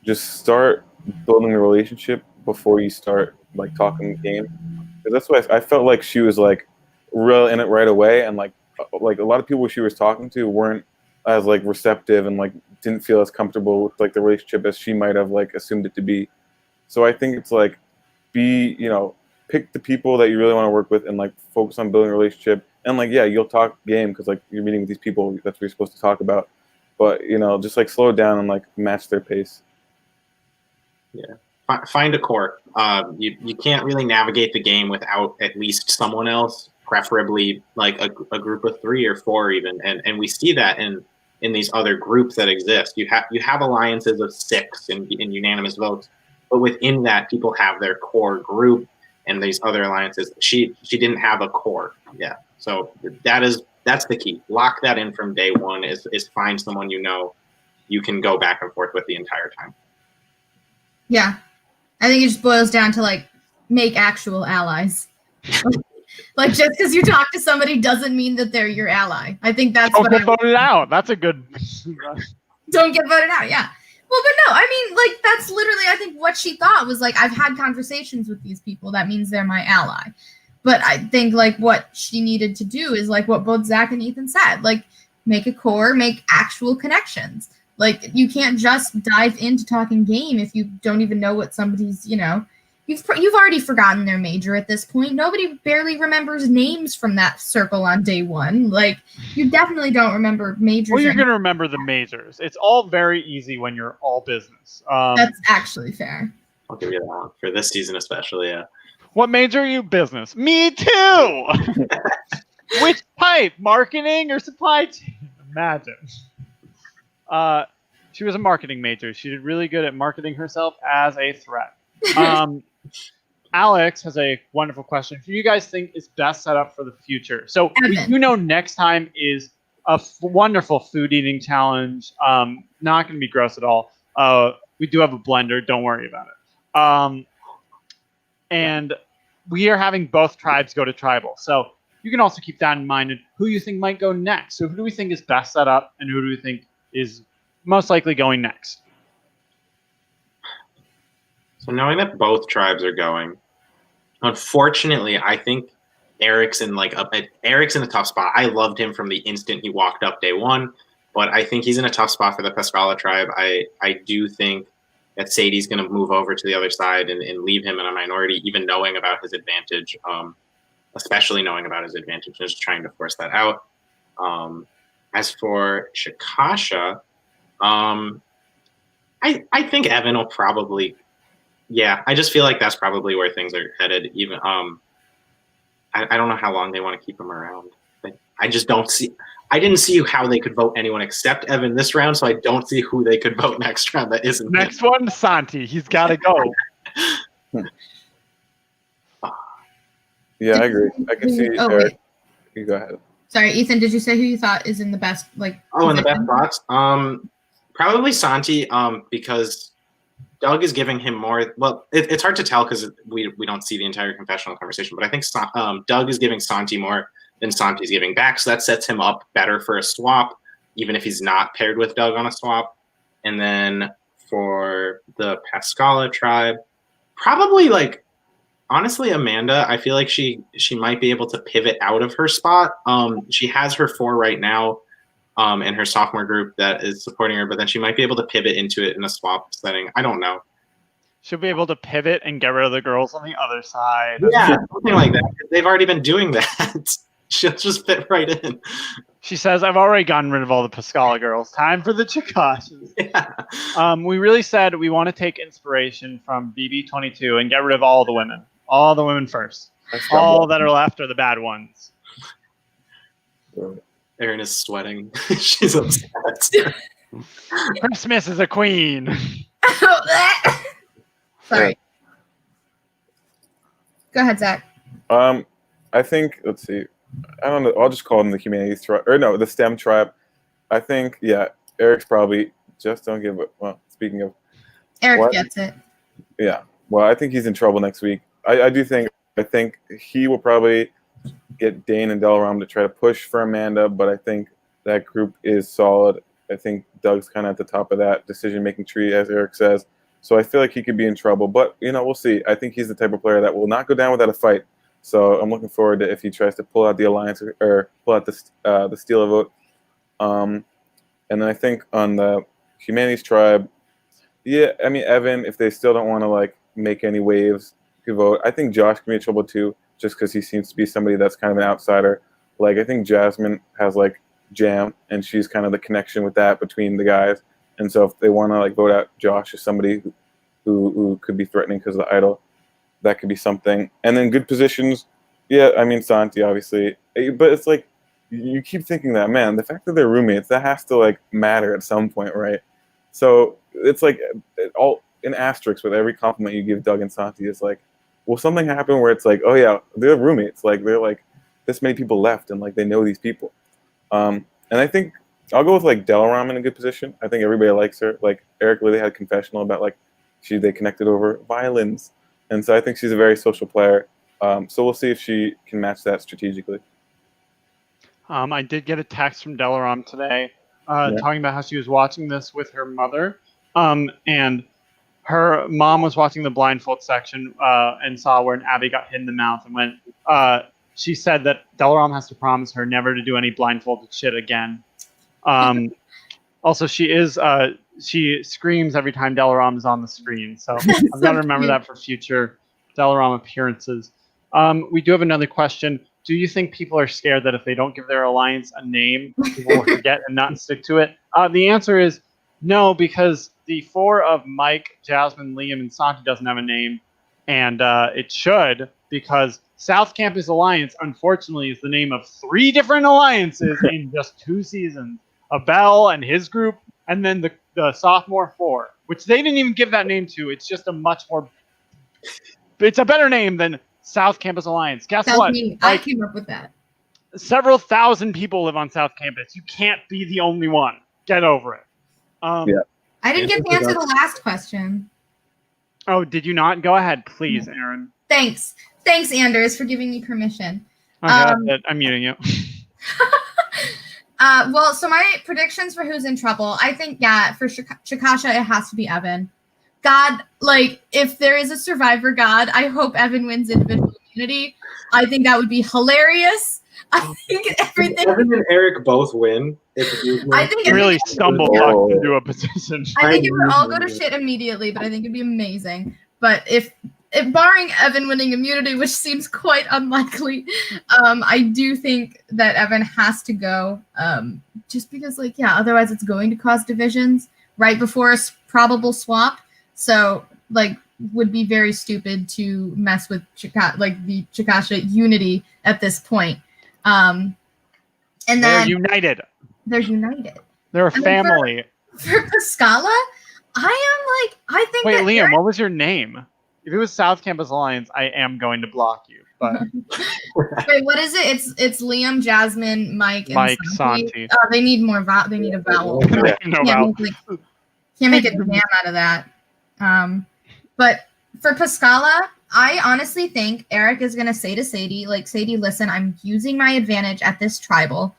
just start building a relationship before you start talking the game. Because that's why I felt like she was real in it right away, and a lot of people she was talking to weren't as receptive and didn't feel as comfortable with the relationship as she might have assumed it to be. So I think it's pick the people that you really want to work with and focus on building a relationship. And you'll talk game because you're meeting with these people, that's what you're supposed to talk about. But just slow down and match their pace. Yeah, find a core. You can't really navigate the game without at least someone else, preferably a group of 3 or 4 even. And we see that in these other groups that exist. You have alliances of 6 in unanimous votes, but within that, people have their core group, and these other alliances. She didn't have a core. Yeah, so that's the key. Lock that in from day one. Is find someone you can go back and forth with the entire time. Yeah, I think it just boils down to make actual allies. Just because you talk to somebody doesn't mean that they're your ally. I think that's don't get voted out. That's a good. Don't get voted out. Yeah. Well, but no, I mean, that's literally, I think what she thought was I've had conversations with these people. That means they're my ally. But I think what she needed to do is what both Zach and Ethan said, make a core, make actual connections. You can't just dive into talking game if you don't even know what somebody's, you've already forgotten their major at this point. Nobody barely remembers names from that circle on day one. You definitely don't remember majors. Well, you're going to remember the majors. It's all very easy when you're all business. That's actually fair. I'll give you that one for this season, especially. Yeah. What major are you? Business. Me too. Which type? Marketing or supply chain? Imagine. She was a marketing major. She did really good at marketing herself as a threat. Alex has a wonderful question. Who do you guys think is best set up for the future? So next time is a wonderful food eating challenge. Not going to be gross at all. We do have a blender. Don't worry about it. And we are having both tribes go to tribal. So you can also keep that in mind and who you think might go next. So who do we think is best set up and who do we think is most likely going next? So knowing that both tribes are going, unfortunately, I think Eric's in a tough spot. I loved him from the instant he walked up day one, but I think he's in a tough spot for the Pascala tribe. I do think that Sadie's going to move over to the other side and leave him in a minority, even knowing about his advantage, especially knowing about his advantage, just trying to force that out. As for Shikasha, I think Evan will probably. Yeah, I just feel like that's probably where things are headed. Even I don't know how long they want to keep him around. I just don't see. I didn't see how they could vote anyone except Evan this round, so I don't see who they could vote next round that isn't. Next one, Santi. He's got to go. Yeah, I agree. I can see Eric. You go ahead. Sorry, Ethan. Did you say who you thought is in the best? In the best spots. Probably Santi, because Doug is giving him more. Well, it's hard to tell because we don't see the entire confessional conversation, but I think Doug is giving Santi more than Santi's giving back, so that sets him up better for a swap, even if he's not paired with Doug on a swap. And then for the Pascala tribe, probably like honestly Amanda. I feel like she might be able to pivot out of her spot. She has her 4 right now. In her sophomore group that is supporting her, but then she might be able to pivot into it in a swap setting. I don't know. She'll be able to pivot and get rid of the girls on the other side. Yeah, something like that. They've already been doing that. She'll just fit right in. She says, I've already gotten rid of all the Pascala girls. Time for the Chikashas. Yeah. We really said we want to take inspiration from BB22 and get rid of all the women. All the women first. All that are left are the bad ones. Erin is sweating. She's upset. Christmas is a queen. Sorry. Go ahead, Zach. I think, let's see. I don't know. I'll just call them the humanities tribe. Or no, the STEM tribe. I think, yeah, Eric's probably just don't give it. Well, speaking of. Eric gets it. Yeah. Well, I think he's in trouble next week. I think he will probably get Dane and Delaram to try to push for Amanda, but I think that group is solid. I think Doug's kind of at the top of that decision-making tree, as Eric says. So I feel like he could be in trouble, but we'll see. I think he's the type of player that will not go down without a fight. So I'm looking forward to if he tries to pull out the alliance or pull out the Steeler vote. And then I think on the humanities tribe, yeah, I mean Evan, if they still don't want to like make any waves, could vote. I think Josh can be in trouble too, just because he seems to be somebody that's kind of an outsider. Like I think Jasmine has like Jam, and she's kind of the connection with that between the guys. And so if they want to like vote out Josh as somebody who could be threatening because of the idol, that could be something. And then good positions, yeah, I mean Santi obviously, but it's like you keep thinking that, man, the fact that they're roommates, that has to like matter at some point, right? So it's like all an asterisk with every compliment you give Doug and Santi is like, will something happen where it's like, oh yeah, they're roommates, like they're like this many people left and like they know these people. And I think I'll go with like Delaram in a good position. I think everybody likes her. Like Eric Lilly had a confessional about like they connected over violins, and so I think she's a very social player. So we'll see if she can match that strategically. I did get a text from Delaram today talking about how she was watching this with her mother, and her mom was watching the blindfold section and saw where an Abby got hit in the mouth and went. She said that Delaram has to promise her never to do any blindfolded shit again. Also, she screams every time Delaram is on the screen, so I've got to remember that for future Delaram appearances. We do have another question. Do you think people are scared that if they don't give their alliance a name, people will forget and not stick to it? The answer is no, because the 4 of Mike, Jasmine, Liam, and Santi doesn't have a name, and it should, because South Campus Alliance, unfortunately, is the name of 3 different alliances in just 2 seasons. Abel and his group, and then the sophomore 4, which they didn't even give that name to. It's just a much more... It's a better name than South Campus Alliance. Guess what? Me. I came up with that. Several thousand people live on South Campus. You can't be the only one. Get over it. Yeah. I didn't get to answer the last question. Oh, did you not? Go ahead, please, Erin. Thanks, Anders, for giving me permission. Okay, I'm muting you. Well, so my predictions for who's in trouble, I think, yeah, for Chikasha, it has to be Evan. God, like, if there is a survivor god, I hope Evan wins individual immunity. I think that would be hilarious. I think everything. Evan and Eric both win. I think really stumble luck into a position. I think it would all go to shit immediately, but I think it'd be amazing. But if barring Evan winning immunity, which seems quite unlikely, I do think that Evan has to go. Just because, like, yeah, otherwise it's going to cause divisions right before a probable swap. So, like, would be very stupid to mess with the Chikasha unity at this point. And then they're united. They're united. They're a family. For Pascala, I think. Wait, that Liam, what was your name? If it was South Campus Alliance, I am going to block you. but Wait, what is it? It's Liam, Jasmine, Mike, and Mike, Santi. Santi. Oh, they need more they need a vowel. Yeah. No Can't vowel. make a jam out of that. But for Pascala, I honestly think Eric is going to say to Sadie, like, Sadie, listen, I'm using my advantage at this tribal.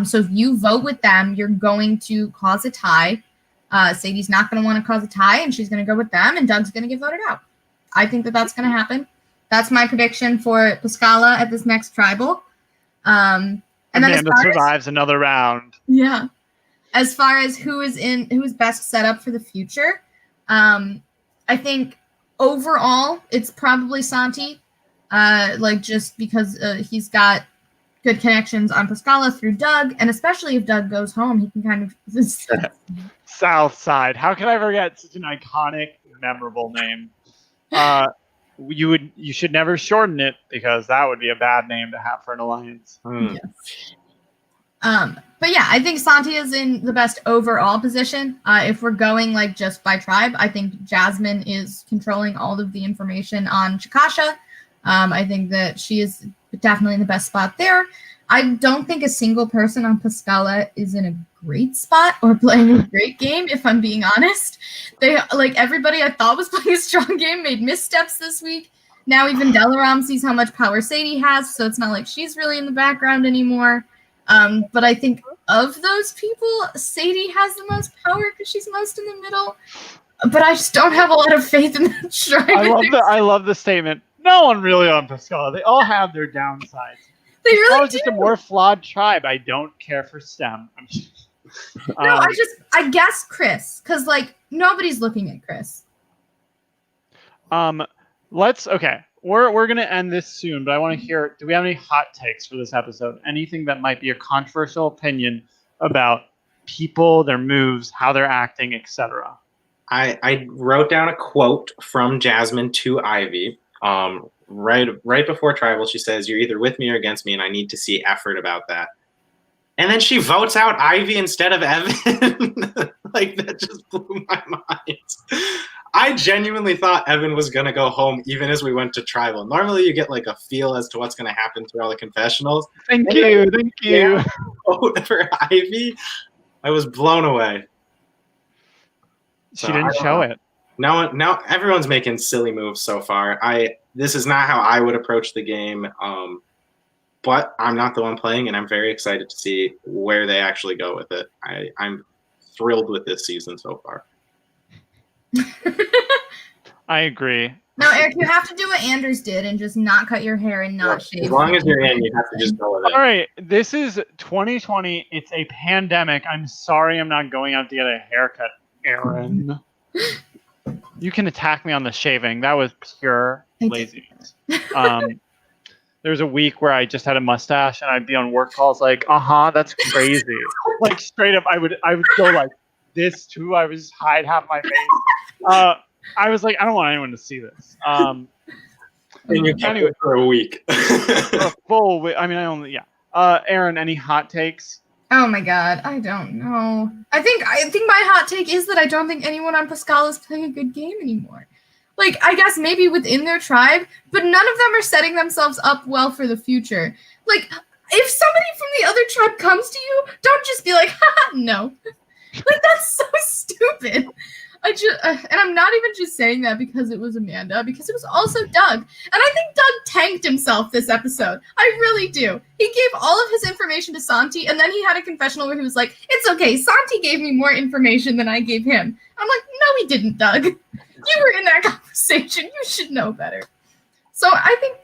So if you vote with them, you're going to cause a tie. Sadie's not going to want to cause a tie, and she's going to go with them, and Doug's going to get voted out. I think that that's going to happen. That's my prediction for Pascala at this next tribal. And then Amanda survives another round. Yeah. As far as who is best set up for the future, I think overall it's probably Santi. Just because he's got good connections on Pascala through Doug, and especially if Doug goes home, he can kind of South Side. How can I forget such an iconic, memorable name? You should never shorten it, because that would be a bad name to have for an alliance. Yes. But yeah, I think Santi is in the best overall position. If we're going like just by tribe, I think Jasmine is controlling all of the information on Chikasha. I think that she is definitely in the best spot there. I don't think a single person on Pascala is in a great spot or playing a great game, if I'm being honest. They everybody I thought was playing a strong game made missteps this week. Now even Delaram sees how much power Sadie has, so it's not like she's really in the background anymore. But I think of those people, Sadie has the most power because she's most in the middle. But I just don't have a lot of faith in that tribe. I love the statement. No one really on Pascala. They all have their downsides. They really do. Just a more flawed tribe. I don't care for STEM. I guess Chris, because nobody's looking at Chris. We're gonna end this soon, but I want to hear. Do we have any hot takes for this episode? Anything that might be a controversial opinion about people, their moves, how they're acting, etc. I wrote down a quote from Jasmine to Ivy. Right before tribal, she says, "You're either with me or against me, and I need to see effort about that." And then she votes out Ivy instead of Evan. That just blew my mind. I genuinely thought Evan was going to go home even as we went to tribal. Normally you get a feel as to what's going to happen through all the confessionals. Thank you. Vote for Ivy. I was blown away. She didn't show it. Now everyone's making silly moves so far. This is not how I would approach the game. But I'm not the one playing, and I'm very excited to see where they actually go with it. I'm thrilled with this season so far. I agree. No, Eric, you have to do what Anders did and just not cut your hair and not shave. As long as you're in, you have to just go with it. All right, this is 2020. It's a pandemic. I'm sorry I'm not going out to get a haircut, Erin. You can attack me on the shaving. That was pure laziness. There was a week where I just had a mustache and I'd be on work calls that's crazy. Straight up, I would go like this too. I would just hide half my face. I was like, I don't want anyone to see this. And you kept it for a week. For a full week. I mean, Erin, any hot takes? Oh my god, I don't know. I think my hot take is that I don't think anyone on Pascala is playing a good game anymore. I guess maybe within their tribe, but none of them are setting themselves up well for the future. If somebody from the other tribe comes to you, don't just be like, haha, no. That's so stupid. And I'm not even just saying that because it was Amanda, because it was also Doug. And I think Doug tanked himself this episode. I really do. He gave all of his information to Santi, and then he had a confessional where he was like, it's okay, Santi gave me more information than I gave him. I'm like, no, he didn't, Doug. You were in that conversation. You should know better. So I think,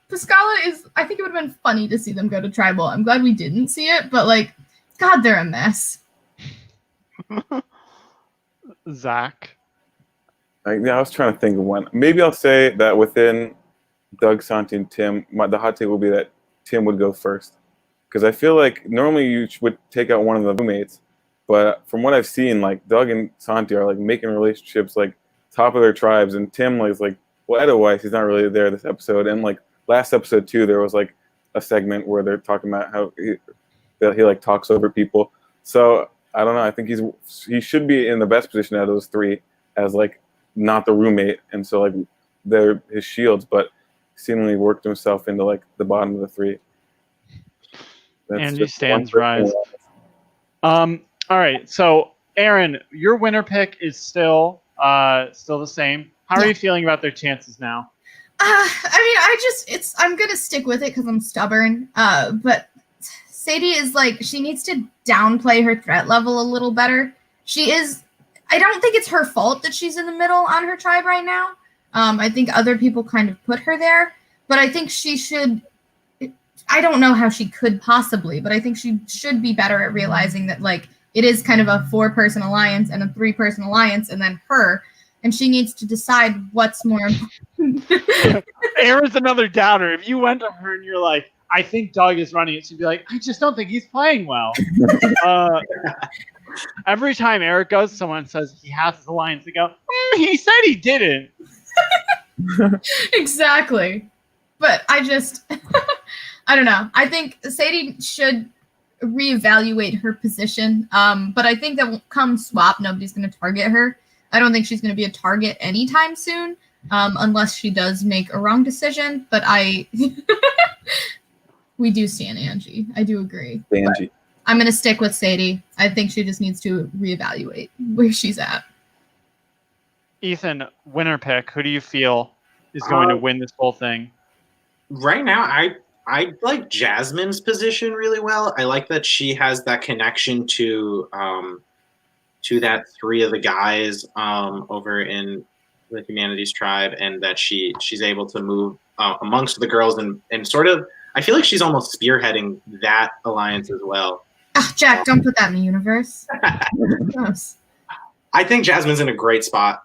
Pascala I think it would have been funny to see them go to tribal. I'm glad we didn't see it, but God, they're a mess. Zach? I was trying to think of one. Maybe I'll say that within Doug, Santi, and Tim, the hot take will be that Tim would go first. Because I feel like normally you would take out one of the roommates, but from what I've seen, Doug and Santi are making relationships top of their tribes, and Tim is well, otherwise he's not really there this episode. And last episode too, there was a segment where they're talking about how he talks over people. So I don't know. I think he should be in the best position out of those three as not the roommate, and so they're his shields. But seemingly worked himself into like the bottom of the three. Angie just stands one rise. person. All right. So, Erin, your winner pick is still the same. How are Yeah. you feeling about their chances now? I'm gonna stick with it because I'm stubborn. But Sadie is like, she needs to downplay her threat level a little better. I don't think it's her fault that she's in the middle on her tribe right now. I think other people kind of put her there, but I think she should. I don't know how she could possibly, but I think she should be better at realizing that like it is kind of a 4-person alliance and a 3-person alliance, and then her, and she needs to decide what's more important. Erin's another doubter. If you went to her and you're like, I think Doug is running it, she'd be like, I just don't think he's playing well. Every time Eric goes, someone says he has his alliance. They go, he said he didn't. Exactly. But I don't know. I think Sadie should reevaluate her position. But I think that come swap, nobody's going to target her. I don't think she's going to be a target anytime soon, unless she does make a wrong decision. But we do stand Angie. I do agree. Angie. I'm going to stick with Sadie. I think she just needs to reevaluate where she's at. Ethan, winner pick. Who do you feel is going to win this whole thing? Right now, I like Jasmine's position really well. I like that she has that connection to that 3 of the guys over in the Humanities tribe, and that she's able to move amongst the girls and sort of. I feel like she's almost spearheading that alliance as well. Jack, don't put that in the universe. Gross. I think Jasmine's in a great spot.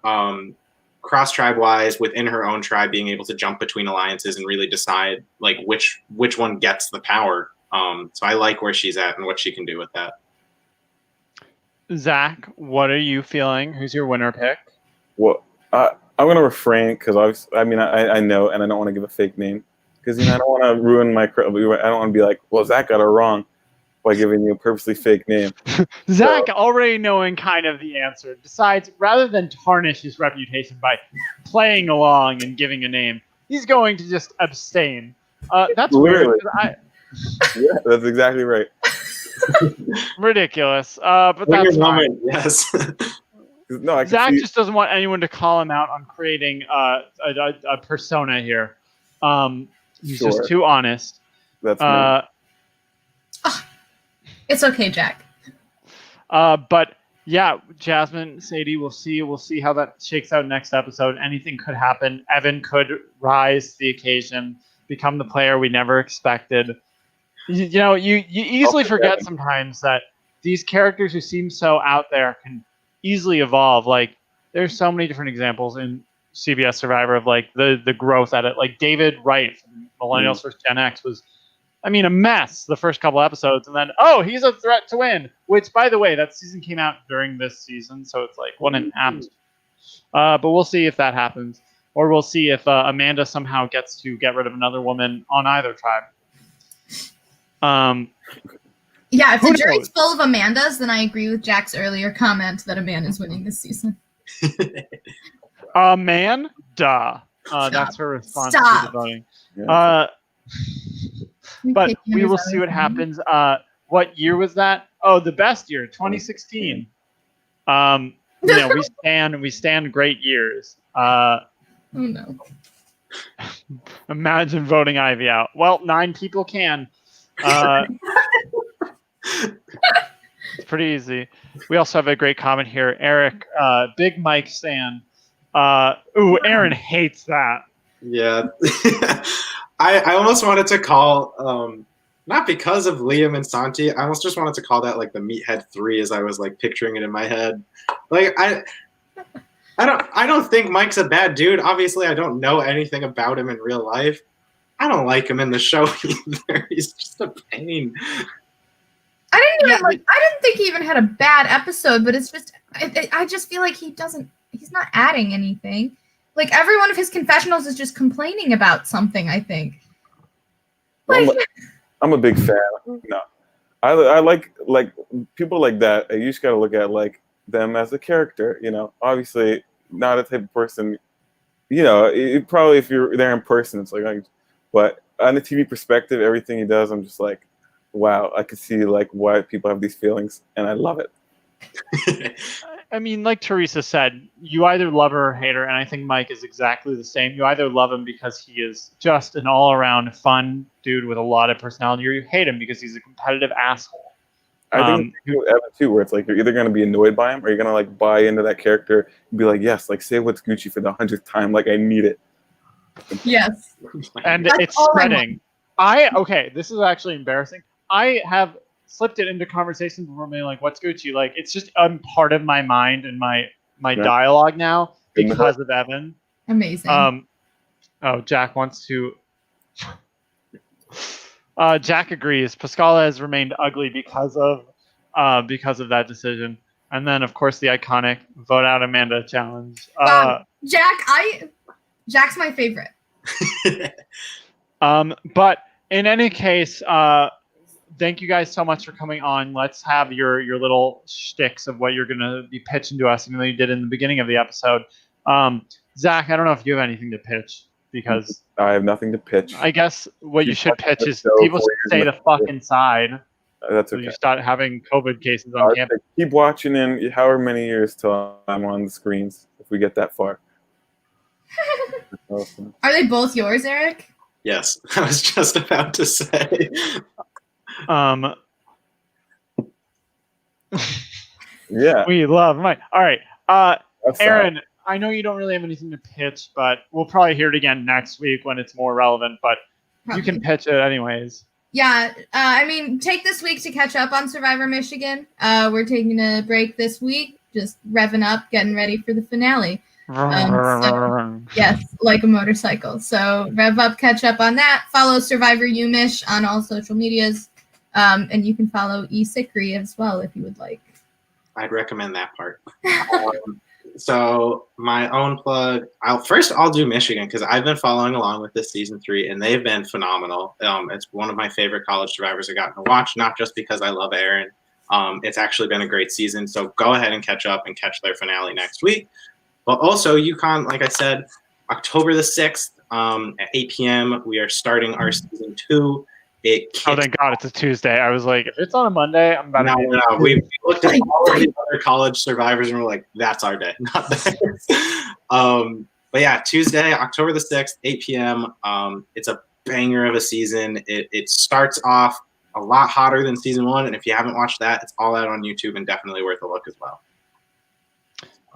Cross tribe wise, within her own tribe, being able to jump between alliances and really decide like which one gets the power. So I like where she's at and what she can do with that. Zach, what are you feeling? Who's your winner pick? Well, I'm gonna refrain because I know, and I don't want to give a fake name because I don't want to ruin my. I don't want to be like, well, Zach got it wrong by giving you a purposely fake name. Zach, already knowing kind of the answer, decides rather than tarnish his reputation by playing along and giving a name, he's going to just abstain. That's Literally. weird. Yeah, that's exactly right. Ridiculous. But that's fine. Yes. No, Zach just doesn't want anyone to call him out on creating a persona here. He's just too honest. That's me. It's okay, Jack. But yeah, Jasmine, Sadie, we'll see how that shakes out next episode. Anything could happen. Evan could rise to the occasion, become the player we never expected. You easily forget sometimes that these characters who seem so out there can easily evolve. Like there's so many different examples in CBS Survivor of like the growth at it. Like David Wright from Millennials vs. Gen X was, a mess the first couple episodes, and then he's a threat to win. Which, by the way, that season came out during this season, so it's like what an apt. But we'll see if that happens, or we'll see if Amanda somehow gets to get rid of another woman on either tribe. Yeah, if the jury's full of Amandas, then I agree with Jack's earlier comment that Amanda's winning this season. Man, duh. That's her response to the voting. Yeah. But we will see what happens. What year was that? Oh, the best year, 2016. We stand great years. Oh no. Imagine voting Ivy out. Well, 9 people can. It's pretty easy. We also have a great comment here. Eric, Big Mike stan. Erin hates that. Yeah. I almost wanted to call, not because of Liam and Santi, I almost just wanted to call that like the Meathead 3 as I was like picturing it in my head. Like I don't think Mike's a bad dude. Obviously, I don't know anything about him in real life. I don't like him in the show either. He's just a pain. I didn't think he even had a bad episode, but it's just I just feel like he's not adding anything. Like every one of his confessionals is just complaining about something, I think. I'm a big fan. No. I like people like that. You just gotta look at like them as a character, Obviously not a type of person you know, probably if you're there in person, it's like, but on the TV perspective, everything he does, I'm just like, wow, I could see like why people have these feelings, and I love it. I mean, like Teresa said, you either love her or hate her, and I think Mike is exactly the same. You either love him because he is just an all-around fun dude with a lot of personality, or you hate him because he's a competitive asshole. I think it's with Evan too, where it's like you're either going to be annoyed by him or you're going to like buy into that character and be like, yes, like say what's Gucci for the 100th time, like I need it. Yes. And That's it's all I spreading. Okay, this is actually embarrassing. I have slipped it into conversations before me, like, what's Gucci? Like, it's just part of my mind and my Yeah. dialogue now because of Evan. Amazing. Jack wants to. Jack agrees. Pascala has remained ugly because of that decision. And then, of course, the iconic vote out Amanda challenge. Jack's my favorite. But in any case, thank you guys so much for coming on. Let's have your little shticks of what you're going to be pitching to us, even though you did in the beginning of the episode. Zach, I don't know if you have anything to pitch, because I have nothing to pitch. I guess what you should pitch is people should stay the fuck inside. That's So okay. you start having COVID cases on campus. Keep watching in however many years till I'm on the screens, if we get that far. Awesome. Are they both yours, Eric? Yes, I was just about to say. Yeah. We love Mike. All right. That's Erin, sad. I know you don't really have anything to pitch, but we'll probably hear it again next week when it's more relevant, but you can pitch it anyways. Yeah, I mean, take this week to catch up on Survivor Michigan. We're taking a break this week, just revving up, getting ready for the finale. Yes, like a motorcycle. So rev up, catch up on that. Follow Survivor UMish on all social medias. And you can follow eSikri as well if you would like. I'd recommend that part. So my own plug, I'll do Michigan because I've been following along with this season 3 and they've been phenomenal. It's one of my favorite college survivors I've gotten to watch, not just because I love Erin. It's actually been a great season. So go ahead and catch up and catch their finale next week. But also UConn, like I said, October the 6th at 8 p.m. we are starting our season 2. Oh, thank God it's a Tuesday. I was like, if it's on a Monday, I'm about to be. No. We looked at all of these other college survivors and we're like, that's our day, not theirs. But yeah, Tuesday, October the 6th, 8 p.m. It's a banger of a season. It starts off a lot hotter than season 1. And if you haven't watched that, it's all out on YouTube and definitely worth a look as well.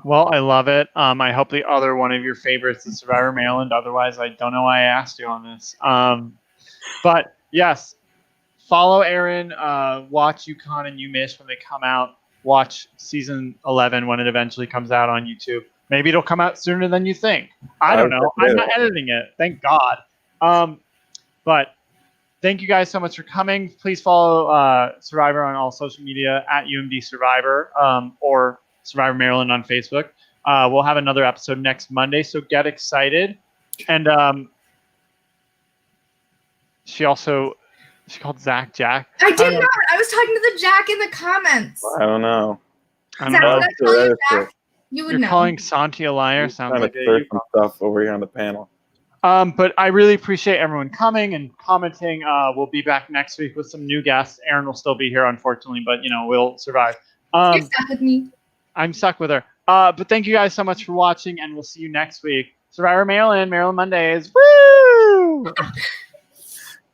Well, I love it. I hope the other one of your favorites is Survivor Maryland. Otherwise, I don't know why I asked you on this. But yes, follow Erin. Watch UConn and UMish when they come out. Watch season 11 when it eventually comes out on YouTube. Maybe it'll come out sooner than you think. I don't know. I'm not editing it. Thank God. But thank you guys so much for coming. Please follow Survivor on all social media at UMD Survivor or Survivor Maryland on Facebook. We'll have another episode next Monday, so get excited. And she called Zach Jack. I did not. I was talking to the Jack in the comments. I don't know. I don't Zach, know. did I call you Jack? You would You're know. calling Santi a liar. Sounds like some stuff over here on the panel. But I really appreciate everyone coming and commenting. We'll be back next week with some new guests. Erin will still be here, unfortunately, but we'll survive. You're stuck with me. I'm stuck with her. But thank you guys so much for watching, and we'll see you next week. Survivor Maryland, Maryland Mondays. Woo!